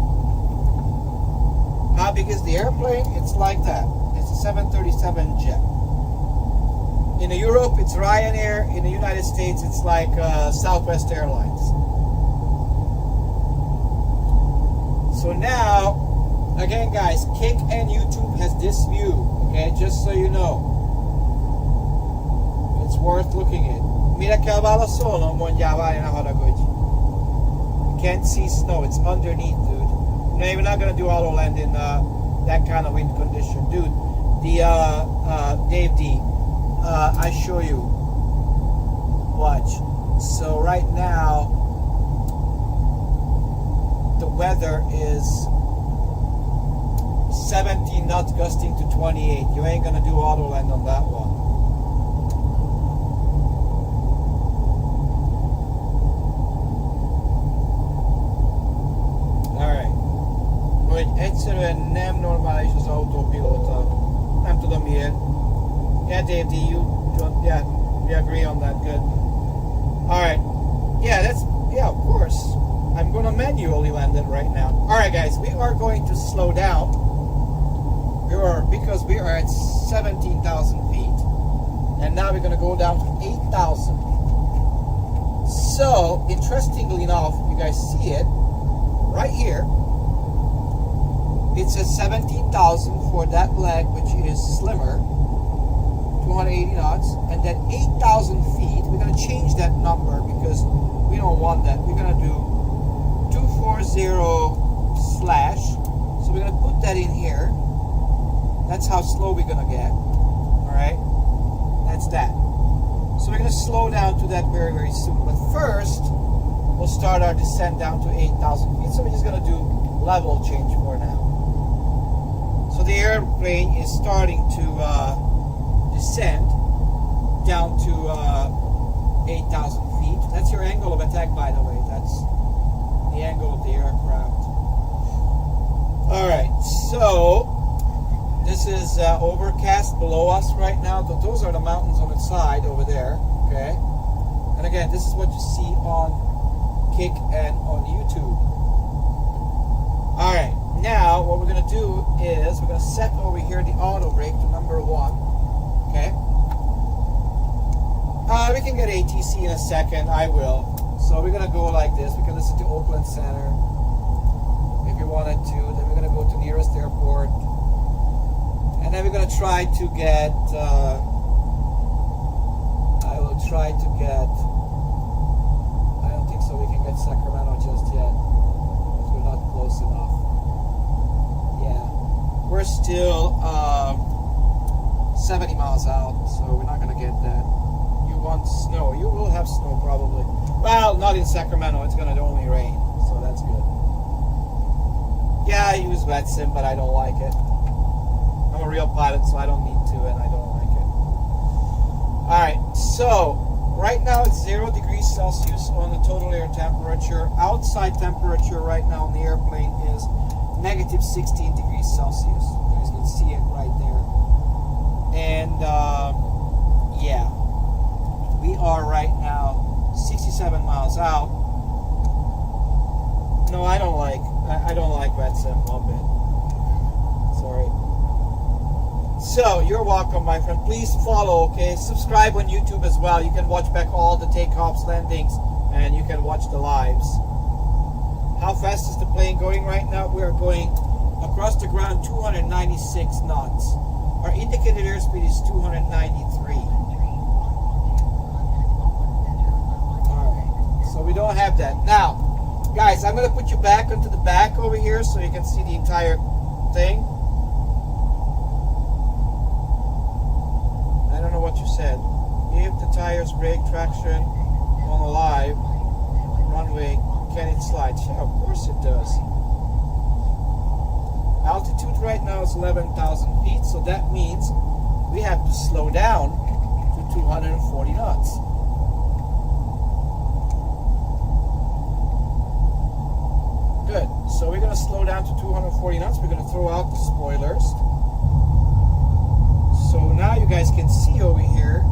How big is the airplane? It's like that. It's a 737 jet. In Europe, it's Ryanair. In the United States, it's like Southwest Airlines. So now, again guys, Kick and YouTube has this view, okay, just so you know. It's worth looking at. Mire kell válaszolnom, mondjál, várj, ne haragudj. You can't see snow, it's underneath, dude. No, we're not going to do auto land in that kind of wind condition, dude. The, Dave D, I show you. Watch. So right now, the weather is 17 knots gusting to 28. You ain't gonna do auto land on that one. Alright. Hogy egyszerűen nem normális az autopilota. Nem tudom miért. Yeah, Dave D, yeah, we agree on that. Good. Alright. Yeah, of course. I'm going to manually land it right now. Alright guys, we are going to slow down. Because we are at 17,000 feet. And now we're going to go down to 8,000. So, interestingly enough, you guys see it right here. It says 17,000 for that leg, which is slimmer, 280 knots, and then 8,000 feet. We're going to change that number because we don't want that. We're going to do 240 slash. So we're going to put that in here. That's how slow we're going to get. All right, that's that. So we're going to slow down to that very, very soon. But first, we'll start our descent down to 8,000 feet. So we're just going to do level change for now. So the airplane is starting to descend down to 8,000 feet. That's your angle of attack, by the way. That's the angle of the aircraft. Alright, so this is overcast below us right now. Those are the mountains on its side over there. Okay. And again, this is what you see on Kick and on YouTube. Alright. Now, what we're going to do is we're going to set over here the auto brake to number 1. Okay? We can get ATC in a second. I will. So we're going to go like this. We can listen to Oakland Center if you wanted to. Then we're going to go to nearest airport. And then we're going to try to get... I will try to get... I don't think so we can get Sacramento just yet. Because we're not close enough. We're still 70 miles out, so we're not going to get that. You want snow. You will have snow probably. Well, not in Sacramento. It's going to only rain, so that's good. Yeah, I use wet sim, but I don't like it. I'm a real pilot, so I don't need to, and I don't like it. Alright, so right now it's 0 degrees Celsius on the total air temperature. Outside temperature right now on the airplane is negative 16 degrees Celsius. You guys can see it right there. And yeah, we are right now 67 miles out. No, I don't like wet sim one bit. Sorry. So you're welcome, my friend. Please follow, okay? Subscribe on YouTube as well. You can watch back all the takeoffs, landings, and you can watch the lives. How fast is the plane going right now? We are going across the ground 296 knots. Our indicated airspeed is 293. Alright, so we don't have that. Now, guys, I'm going to put you back onto the back over here so you can see the entire thing. I don't know what you said. If the tires brake traction on a live runway, can it slide? Yeah, of course it does. Altitude right now is 11,000 feet, so that means we have to slow down to 240 knots. Good. So we're going to slow down to 240 knots. We're going to throw out the spoilers. So now you guys can see over here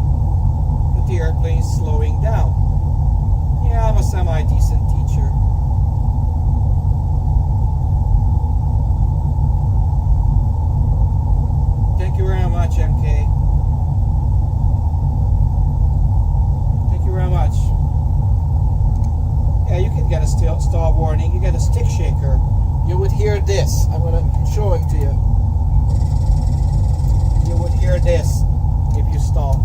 that the airplane is slowing down. Yeah, I'm a semi-decent teacher. Thank you very much, MK. Thank you very much. Yeah, you can get a stall warning. You get a stick shaker. You would hear this. I'm going to show it to you. You would hear this if you stall.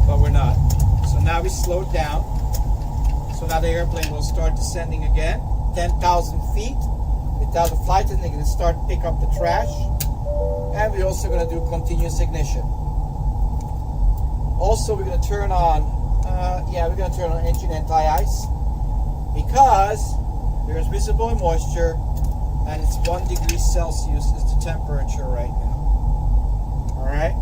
But we're not. So now we slowed down. So now the airplane will start descending again. 10,000 feet. Without the flight attendant, going to start pick up the trash. And we're also going to do continuous ignition. Also, we're going to turn on, we're going to turn on engine anti-ice because there's visible moisture and it's 1 degree Celsius is the temperature right now. Alright?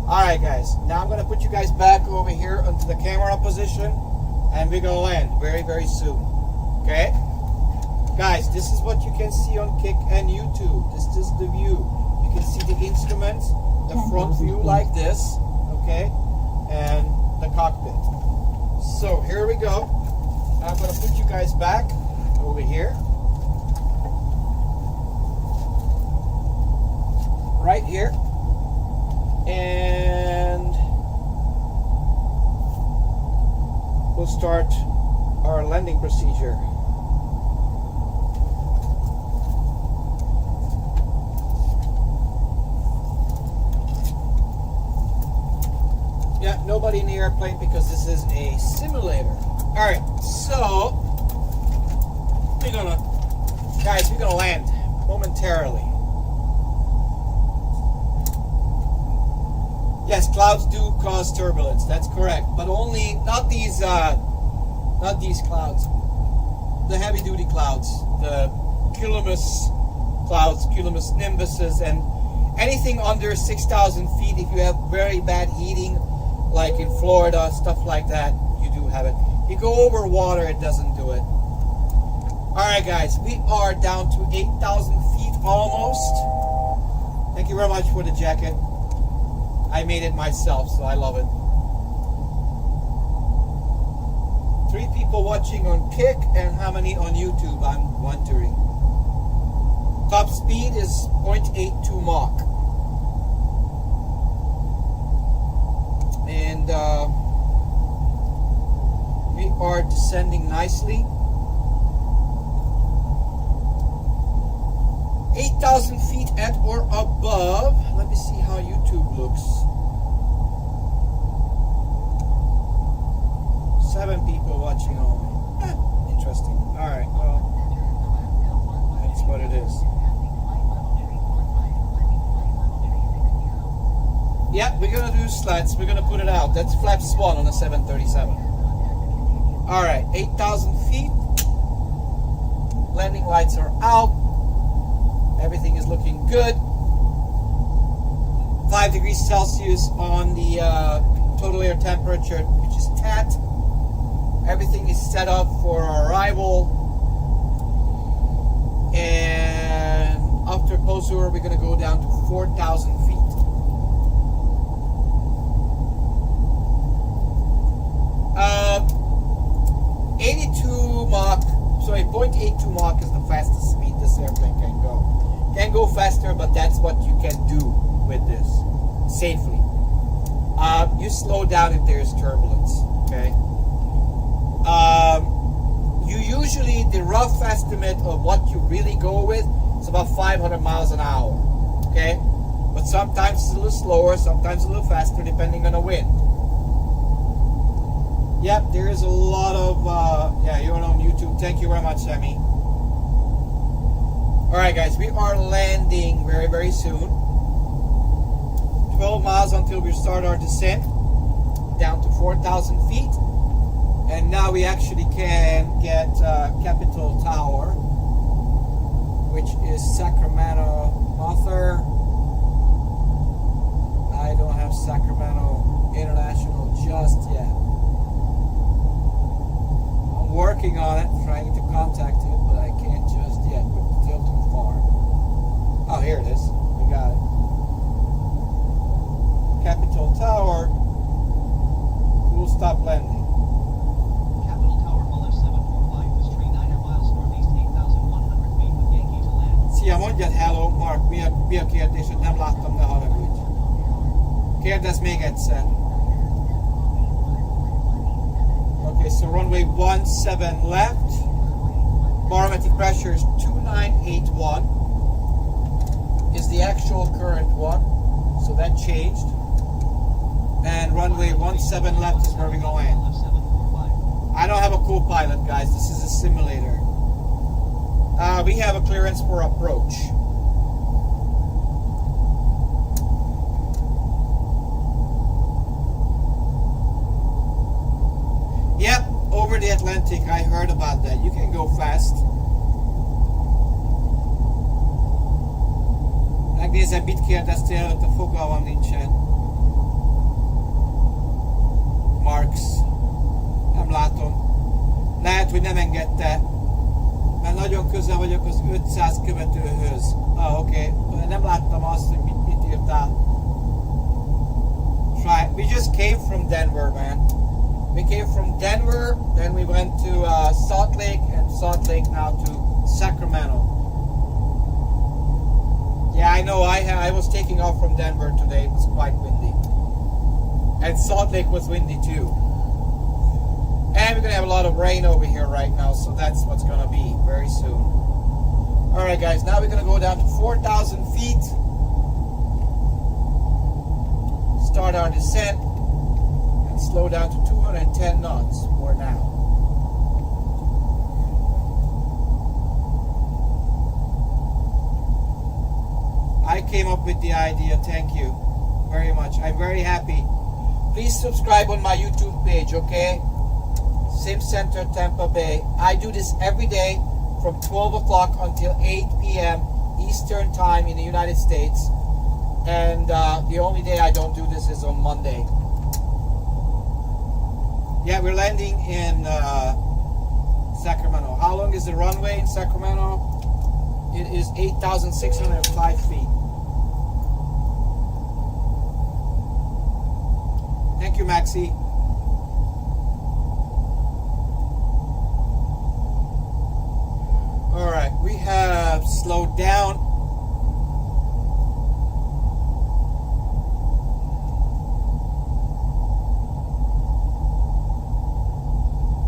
Alright guys, now I'm going to put you guys back over here onto the camera position and we're going to land very, very soon. Okay? Guys, this is what you can see on Kick and YouTube. This is the view. You can see the instruments, the front view like this, okay, and the cockpit. So here we go. I'm gonna put you guys back over here. Right here. And we'll start our landing procedure. Yeah, nobody in the airplane because this is a simulator. Alright, so we're gonna land momentarily. Yes, clouds do cause turbulence, that's correct. But only not these clouds. The heavy duty clouds, the cumulus clouds, cumulus nimbuses, and anything under 6,000 feet. If you have very bad heating, like in Florida, stuff like that, you do have it. If you go over water, it doesn't do it. Alright guys, we are down to 8,000 feet almost. Thank you very much for the jacket. I made it myself, so I love it. 3 people watching on Kick, and how many on YouTube, I'm wondering. Top speed is 0.82 Mach. And we are descending nicely. 8,000 feet at or above. Let me see how YouTube looks. 7 people watching only. Interesting. Alright, well, that's what it is. Yeah, we're gonna do slats. We're gonna put it out. That's flaps 1 on a 737. Alright, 8,000 feet. Landing lights are out. Everything is looking good. 5 degrees Celsius on the total air temperature, which is TAT. Everything is set up for our arrival. And after Posur, we're going to go down to 4,000 feet. 82 Mach, sorry, 0.82 Mach is the fastest speed this airplane can go. Can go faster, but that's what you can do with this safely. You slow down if there's turbulence, okay? You usually, the rough estimate of what you really go with is about 500 miles an hour, okay? But sometimes it's a little slower, sometimes a little faster, depending on the wind. Yep, there is a lot of, yeah, you're on YouTube. Thank you very much, Sammy. Alright guys, we are landing very, very soon. 12 miles until we start our descent, down to 4,000 feet. And now we actually can get Capitol Tower, which is Sacramento Mother. I don't have Sacramento International just yet. I'm working on it, trying to contact it, but I can't just yet. It's still too far. Oh, here it is. We got it. Capitol Tower. We'll stop landing. Capitol Tower, LF745, this tree 9 miles northeast, 8,100 feet with Yankee to land. Szia, mondjad hello, Mark, mi a kérdésed? Nem láttam, ne haragudj. Kérdezz még egyszer. Okay, so runway 17 left. Barometric pressure is 2981. Is the actual current one. So that changed. And runway 17 left is where we're going to land. LF745. I don't have a co-pilot, guys. This is a simulator. We have a clearance for approach. Yep, over the Atlantic. I heard about that. You can go fast. Megnézem, mit kérdeztél előtt, a fogalmam nincsen. Marks. Nem látom. Lehet, hogy nem engedte, mert nagyon közel vagyok az 500 követőhöz. Oké. Nem láttam azt, hogy mit írtál. We just came from Denver, man. We came from Denver, then we went to Salt Lake, and Salt Lake now to Sacramento. Yeah, I know. I was taking off from Denver today. It was quite windy, and Salt Lake was windy too. And we're gonna have a lot of rain over here right now, so that's what's gonna be very soon. All right, guys. Now we're gonna go down to 4,000 feet. Start our descent and slow down to 210 knots for now. I came up with the idea. Thank you very much. I'm very happy. Please subscribe on my YouTube page, okay? Sim Center Tampa Bay. I do this every day from 12 o'clock until 8 p.m. Eastern Time in the United States. And the only day I don't do this is on Monday. Yeah, we're landing in Sacramento. How long is the runway in Sacramento? It is 8,605 feet. Thank you, Maxie. All right, we have slowed down.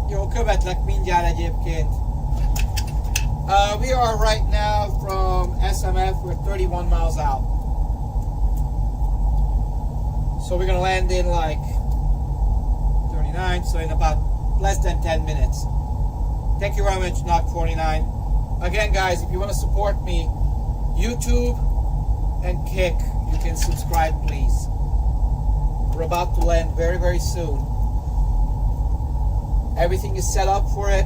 Jó, követlek mindjárt egyébként. We are right now from SMF. We're 31 miles out. So we're gonna land in like 39, so in about less than 10 minutes. Thank you very much, Knock49. Again, guys, if you want to support me, YouTube and Kick, you can subscribe, please. We're about to land very, very soon. Everything is set up for it.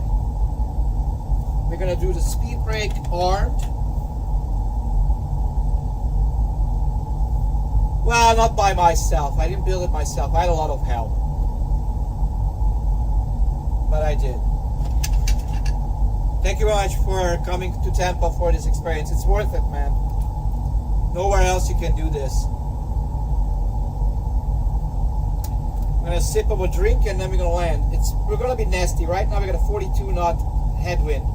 We're going to do the speed brake armed. Well, not by myself. I didn't build it myself. I had a lot of help. But I did. Thank you very much for coming to Tampa for this experience. It's worth it, man. Nowhere else you can do this. I'm going to sip of a drink and then we're going to land. We're going to be nasty. Right now we got a 42 knot headwind.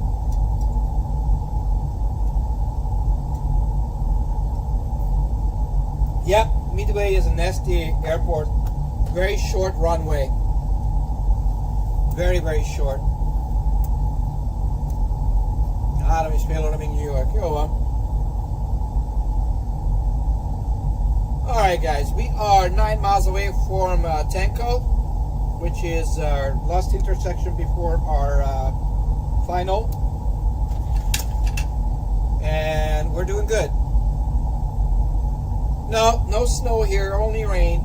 Yep, Midway is a nasty airport. Very short runway. Very, very short. De spelen hem in New York. Yo, Alright, guys, we are 9 miles away from Tanco, which is our last intersection before our final. And we're doing good. No snow here, only rain.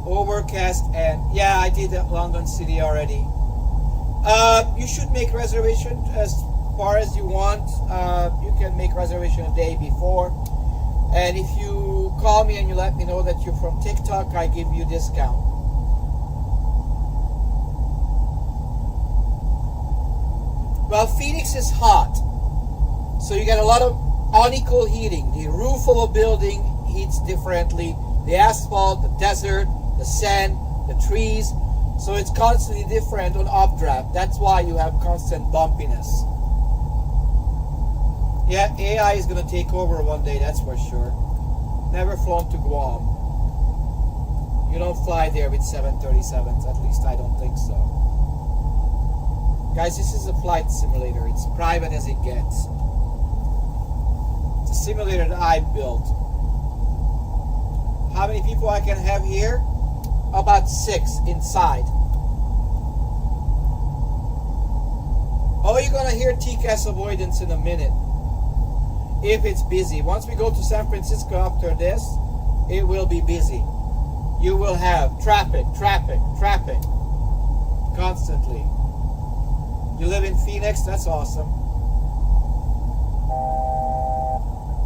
Overcast, and yeah, I did London City already. You should make reservation as far as you want. You can make reservation a day before. And if you call me and you let me know that you're from TikTok, I give you a discount. Well, Phoenix is hot. So you get a lot of unequal heating. The roof of a building heats differently. The asphalt, the desert, the sand, the trees. So it's constantly different on updraft. That's why you have constant bumpiness. Yeah, AI is going to take over one day, that's for sure. Never flown to Guam. You don't fly there with 737s. At least I don't think so. Guys, this is a flight simulator. It's private as it gets. It's a simulator that I built. How many people I can have here? About 6 inside. Oh, you're gonna hear TCAS avoidance in a minute. If it's busy. Once we go to San Francisco after this, it will be busy. You will have traffic, constantly. You live in Phoenix? That's awesome.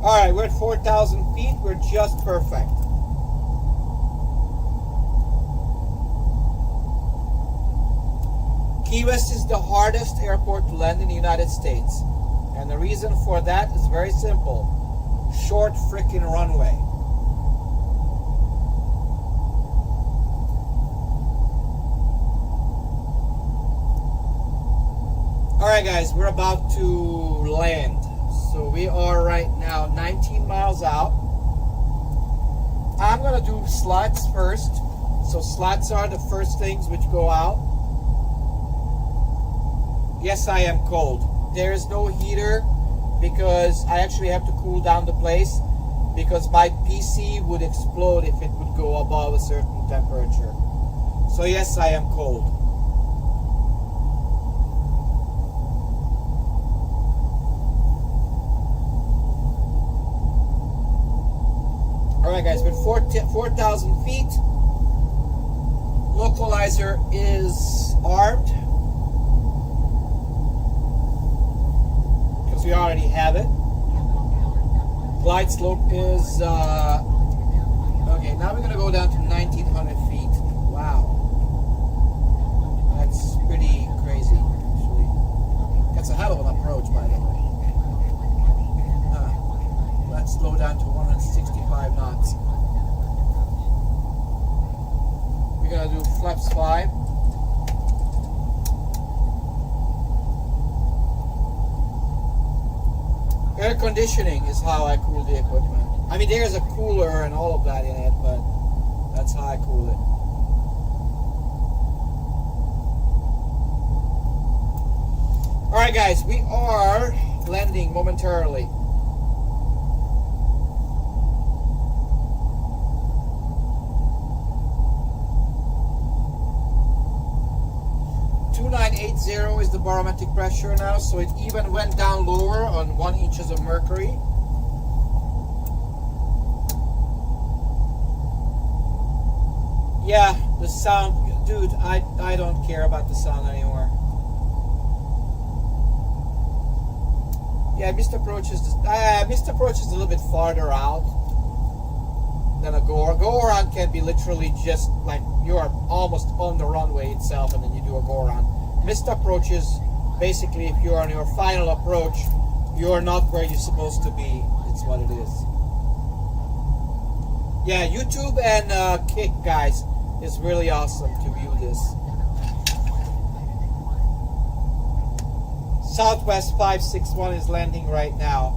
Alright, we're at 4,000 feet. We're just perfect. Key West is the hardest airport to land in the United States. And the reason for that is very simple. Short freaking runway. Alright guys, we're about to land. So we are right now 19 miles out. I'm gonna do slots first. So slots are the first things which go out. Yes, I am cold. There is no heater because I actually have to cool down the place because my PC would explode if it would go above a certain temperature. So yes, I am cold. Alright guys, with 4,000 feet, localizer is armed because we already have it. Glide slope is okay, now we're gonna go down to 1,900 feet. Wow, that's pretty crazy actually. That's a hell of an approach, by the way. Let's slow down to 165 knots. We're gonna do flaps 5. Air conditioning is how I cool the equipment. I mean, there's a cooler and all of that in it, but that's how I cool it. Alright guys, we are landing momentarily. Is the barometric pressure now, so it even went down lower on 1 inch of mercury. Yeah, the sound, dude, I don't care about the sound anymore. Yeah, missed approach is a little bit farther out than a go. A go around can be literally just like you're almost on the runway itself, and then you do a go around. Missed approach is basically if you're on your final approach, you're not where you're supposed to be. It's what it is. Yeah, YouTube and Kick, guys, is really awesome to view this. Southwest 561 is landing right now.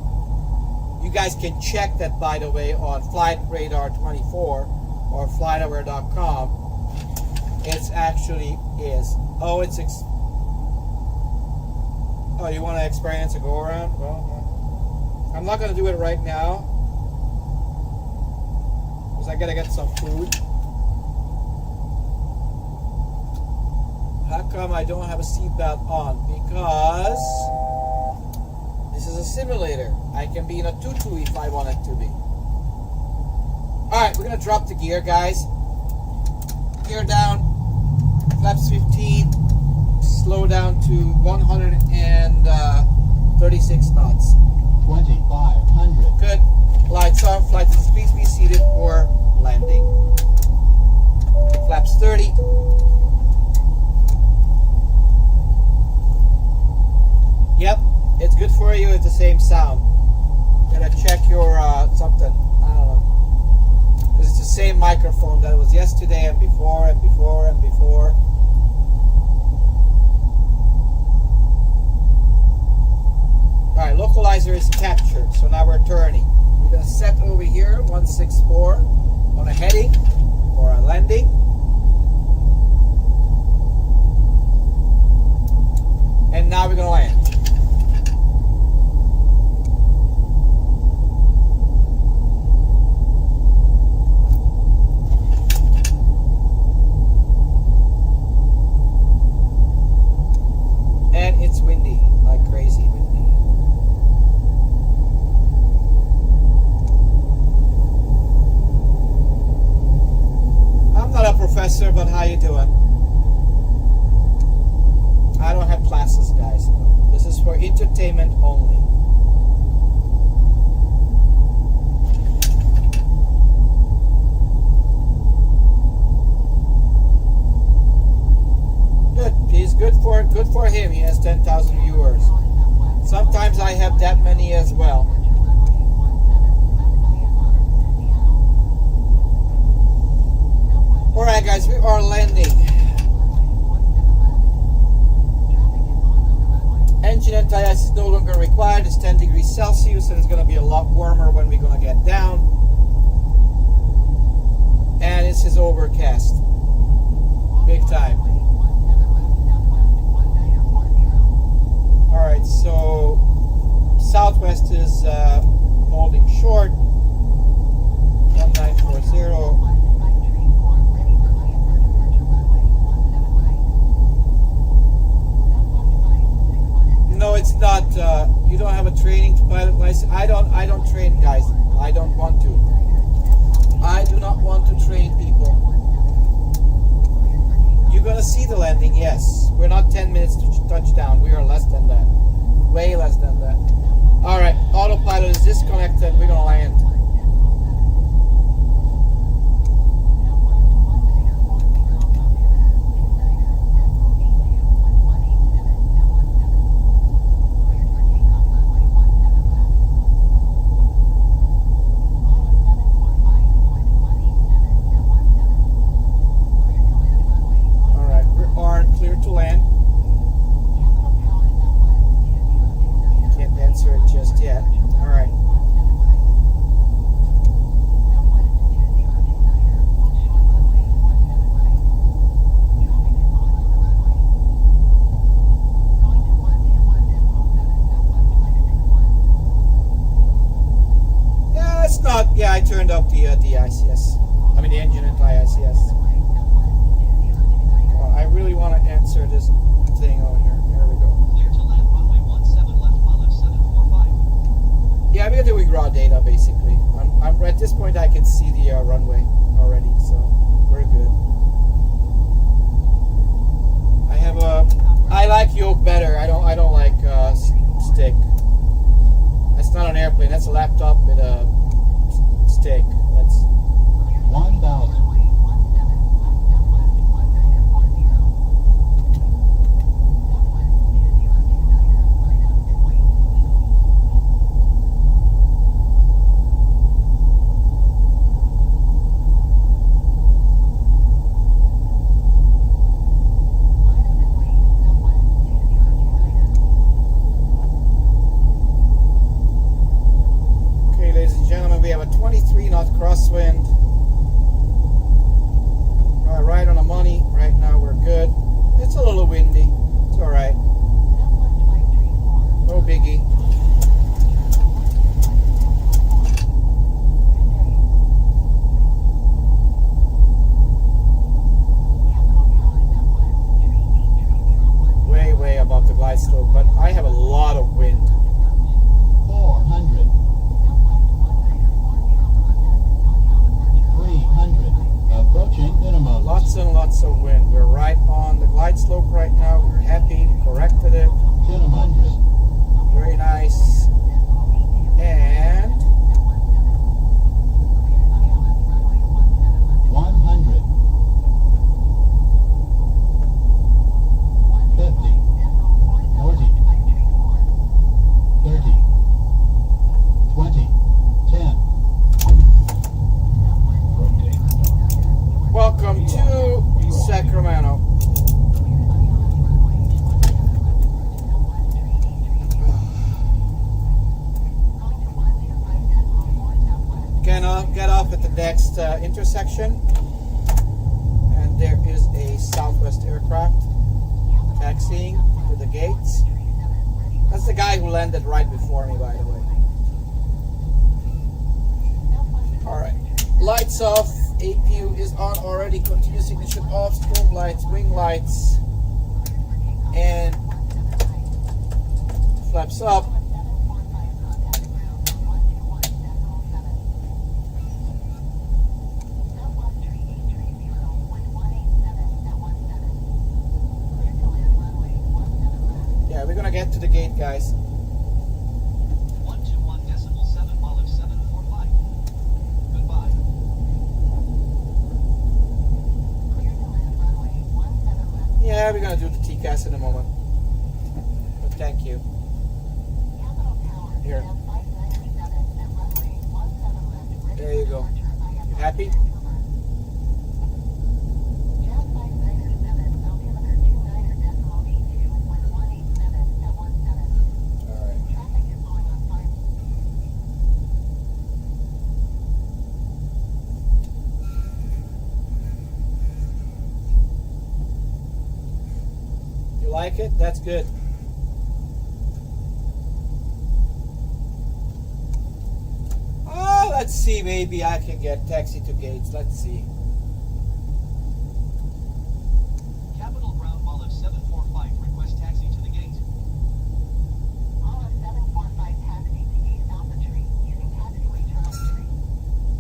You guys can check that, by the way, on Flight Radar 24 or flightaware.com. It actually is. Oh, it's oh, you want to experience a go around? Well, I'm not going to do it right now because I got to get some food. How come I don't have a seatbelt on? Because this is a simulator. I can be in a tutu if I wanted to be. Alright, we're going to drop the gear, guys. Gear down, flaps 15. Slow down to 136 knots. 2,500. Good. Lights off. Flight please be seated for landing. Flaps 30. Yep, it's good for you. It's the same sound. Gotta check your something. I don't know. Because it's the same microphone that was yesterday and before and before and before. Alright, localizer is captured, so now we're turning. We're going to set over here, 164, on a heading or a landing. And now we're going to land. And it's windy, like crazy windy. Professor, but how you doing? I don't have classes, guys. This is for entertainment only. Good. He's good for him. He has 10,000 viewers. Sometimes I have that many as well. Alright guys, we are landing. Anti-ice is no longer required. It's 10 degrees Celsius, and it's going to be a lot warmer when we're going to get down. And this is overcast. Big time. Alright, so southwest is holding short. 1940. No, it's not. You don't have a training to pilot license. I don't train guys. I don't want to. I do not want to train people. You're gonna see the landing, yes. We're not 10 minutes to touchdown. We are less than that. Way less than that. Alright, autopilot is disconnected. We're gonna land. Yeah, I turned up the ICS. I mean the engine into ICS. Well, I really want to answer this thing over here. Here we go. Clear to land runway 17 left pilot 745. Yeah, we're doing raw data basically. I'm at this point I can see the runway already, so we're good. I like yoke better. I don't like stick. That's not an airplane. That's a laptop with a stick. That's 1,000. We have a 23 knot crosswind. Right on the money. Right now we're good. It's a little windy. It's alright. No biggie. Way above the glide slope, but I have a lot of wind. 400. 300. Approaching minimum. Lots and lots of wind. We're right on the glide slope right now. We're happy. We corrected it. 200. Very nice. And 100. 50. 40. 30. 20. 10. welcome to Sacramento. Get off at the next intersection, and there is a Southwest aircraft taxiing to the gates. That's the guy who landed right before me, by the way. Alright, lights off, APU is on already, continuous ignition off, strobe lights, wing lights, and flaps up. Yeah, we're gonna get to the gate, guys. 121.7 mileage 745. Goodbye. Yeah, we're gonna do the TCAS in a moment. But thank you. Here. There you go. You happy? You like it? That's good. Oh, let's see. Maybe I can get taxi to Gates. Let's see. Capital Ground Olive 745, request taxi to the gate. Olive 745 taxi to Gate Alpha Tree using taxiway Charles Street.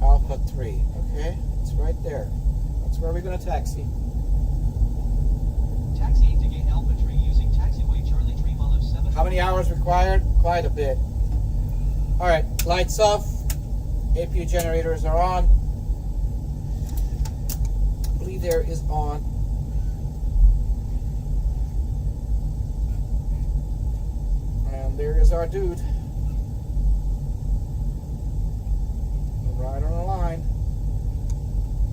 Alpha 3. Okay, it's right there. That's where we're gonna taxi. Taxiing to gate Alpha Tree using taxiway Charlie Tree Olive 7. How many hours required? Quite a bit. All right, lights off. APU generators are on. Bleed air is on. And there is our dude. Right on the line.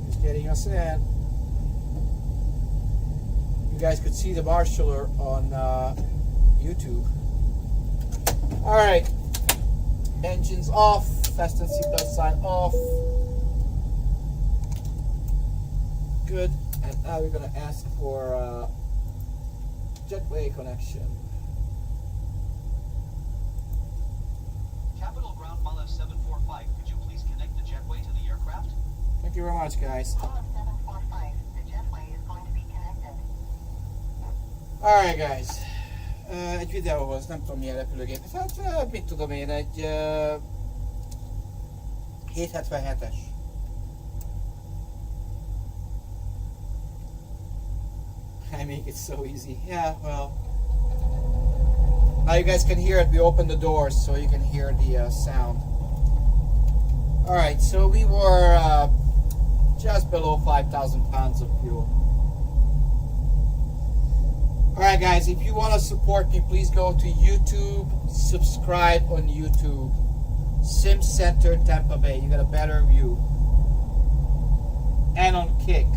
He's getting us in. You guys could see the marshaller on YouTube. All right, engines off. Fasten seatbelt sign off. Good. And now we're gonna ask for jetway connection. Capital Ground Olive 745, could you please connect the jetway to the aircraft? Thank you very much, guys. Olive 745, the jetway is going to be connected. Alright, guys. Egy videóhoz, nem tudom milyen repülőgép. Hát mit tudom én, egy 777-es. I make it so easy. Yeah, well. Now you guys can hear it. We opened the doors so you can hear the sound. Alright, so we were just below 5,000 pounds of fuel. Alright guys, if you want to support me, please go to YouTube, subscribe on YouTube. Sim Center Tampa Bay, you got a better view. And on Kick,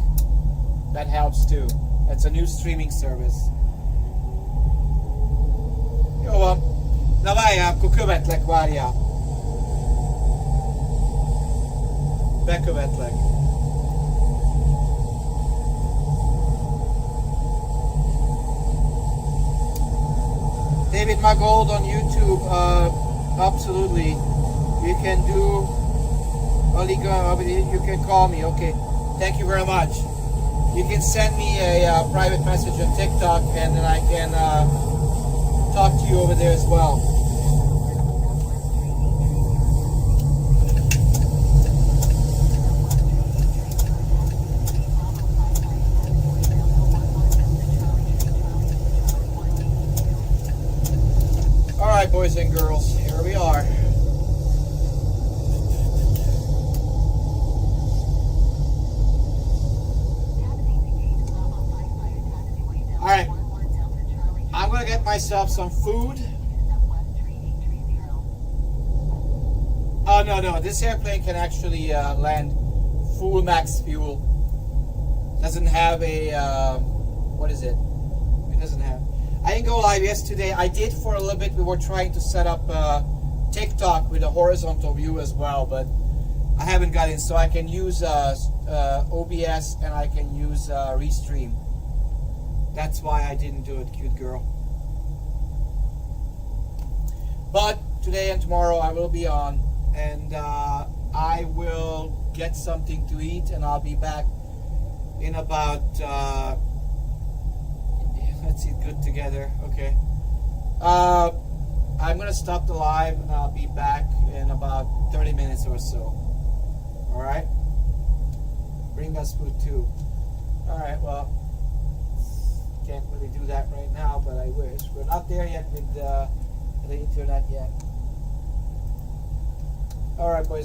that helps too. That's a new streaming service. Jó van. Na várjál, akkor követlek, várjál. Bekövetlek. David Magold on YouTube, absolutely. You can do, you can call me, okay. Thank you very much. You can send me a private message on TikTok and then I can talk to you over there as well. Alright, boys and girls, here we are. Alright, I'm gonna get myself some food. Oh no, this airplane can actually land full max fuel. Doesn't have a, what is it? It doesn't have. I didn't go live yesterday. I did for a little bit. We were trying to set up TikTok with a horizontal view as well, but I haven't got in. So I can use OBS and I can use Restream. That's why I didn't do it, cute girl. But today and tomorrow I will be on, and I will get something to eat, and I'll be back in about. Let's eat good together. Okay. I'm gonna stop the live, and I'll be back in about 30 minutes or so. All right. Bring us food too. All right. Well, can't really do that right now, but I wish. We're not there yet with the internet yet. All right, boys.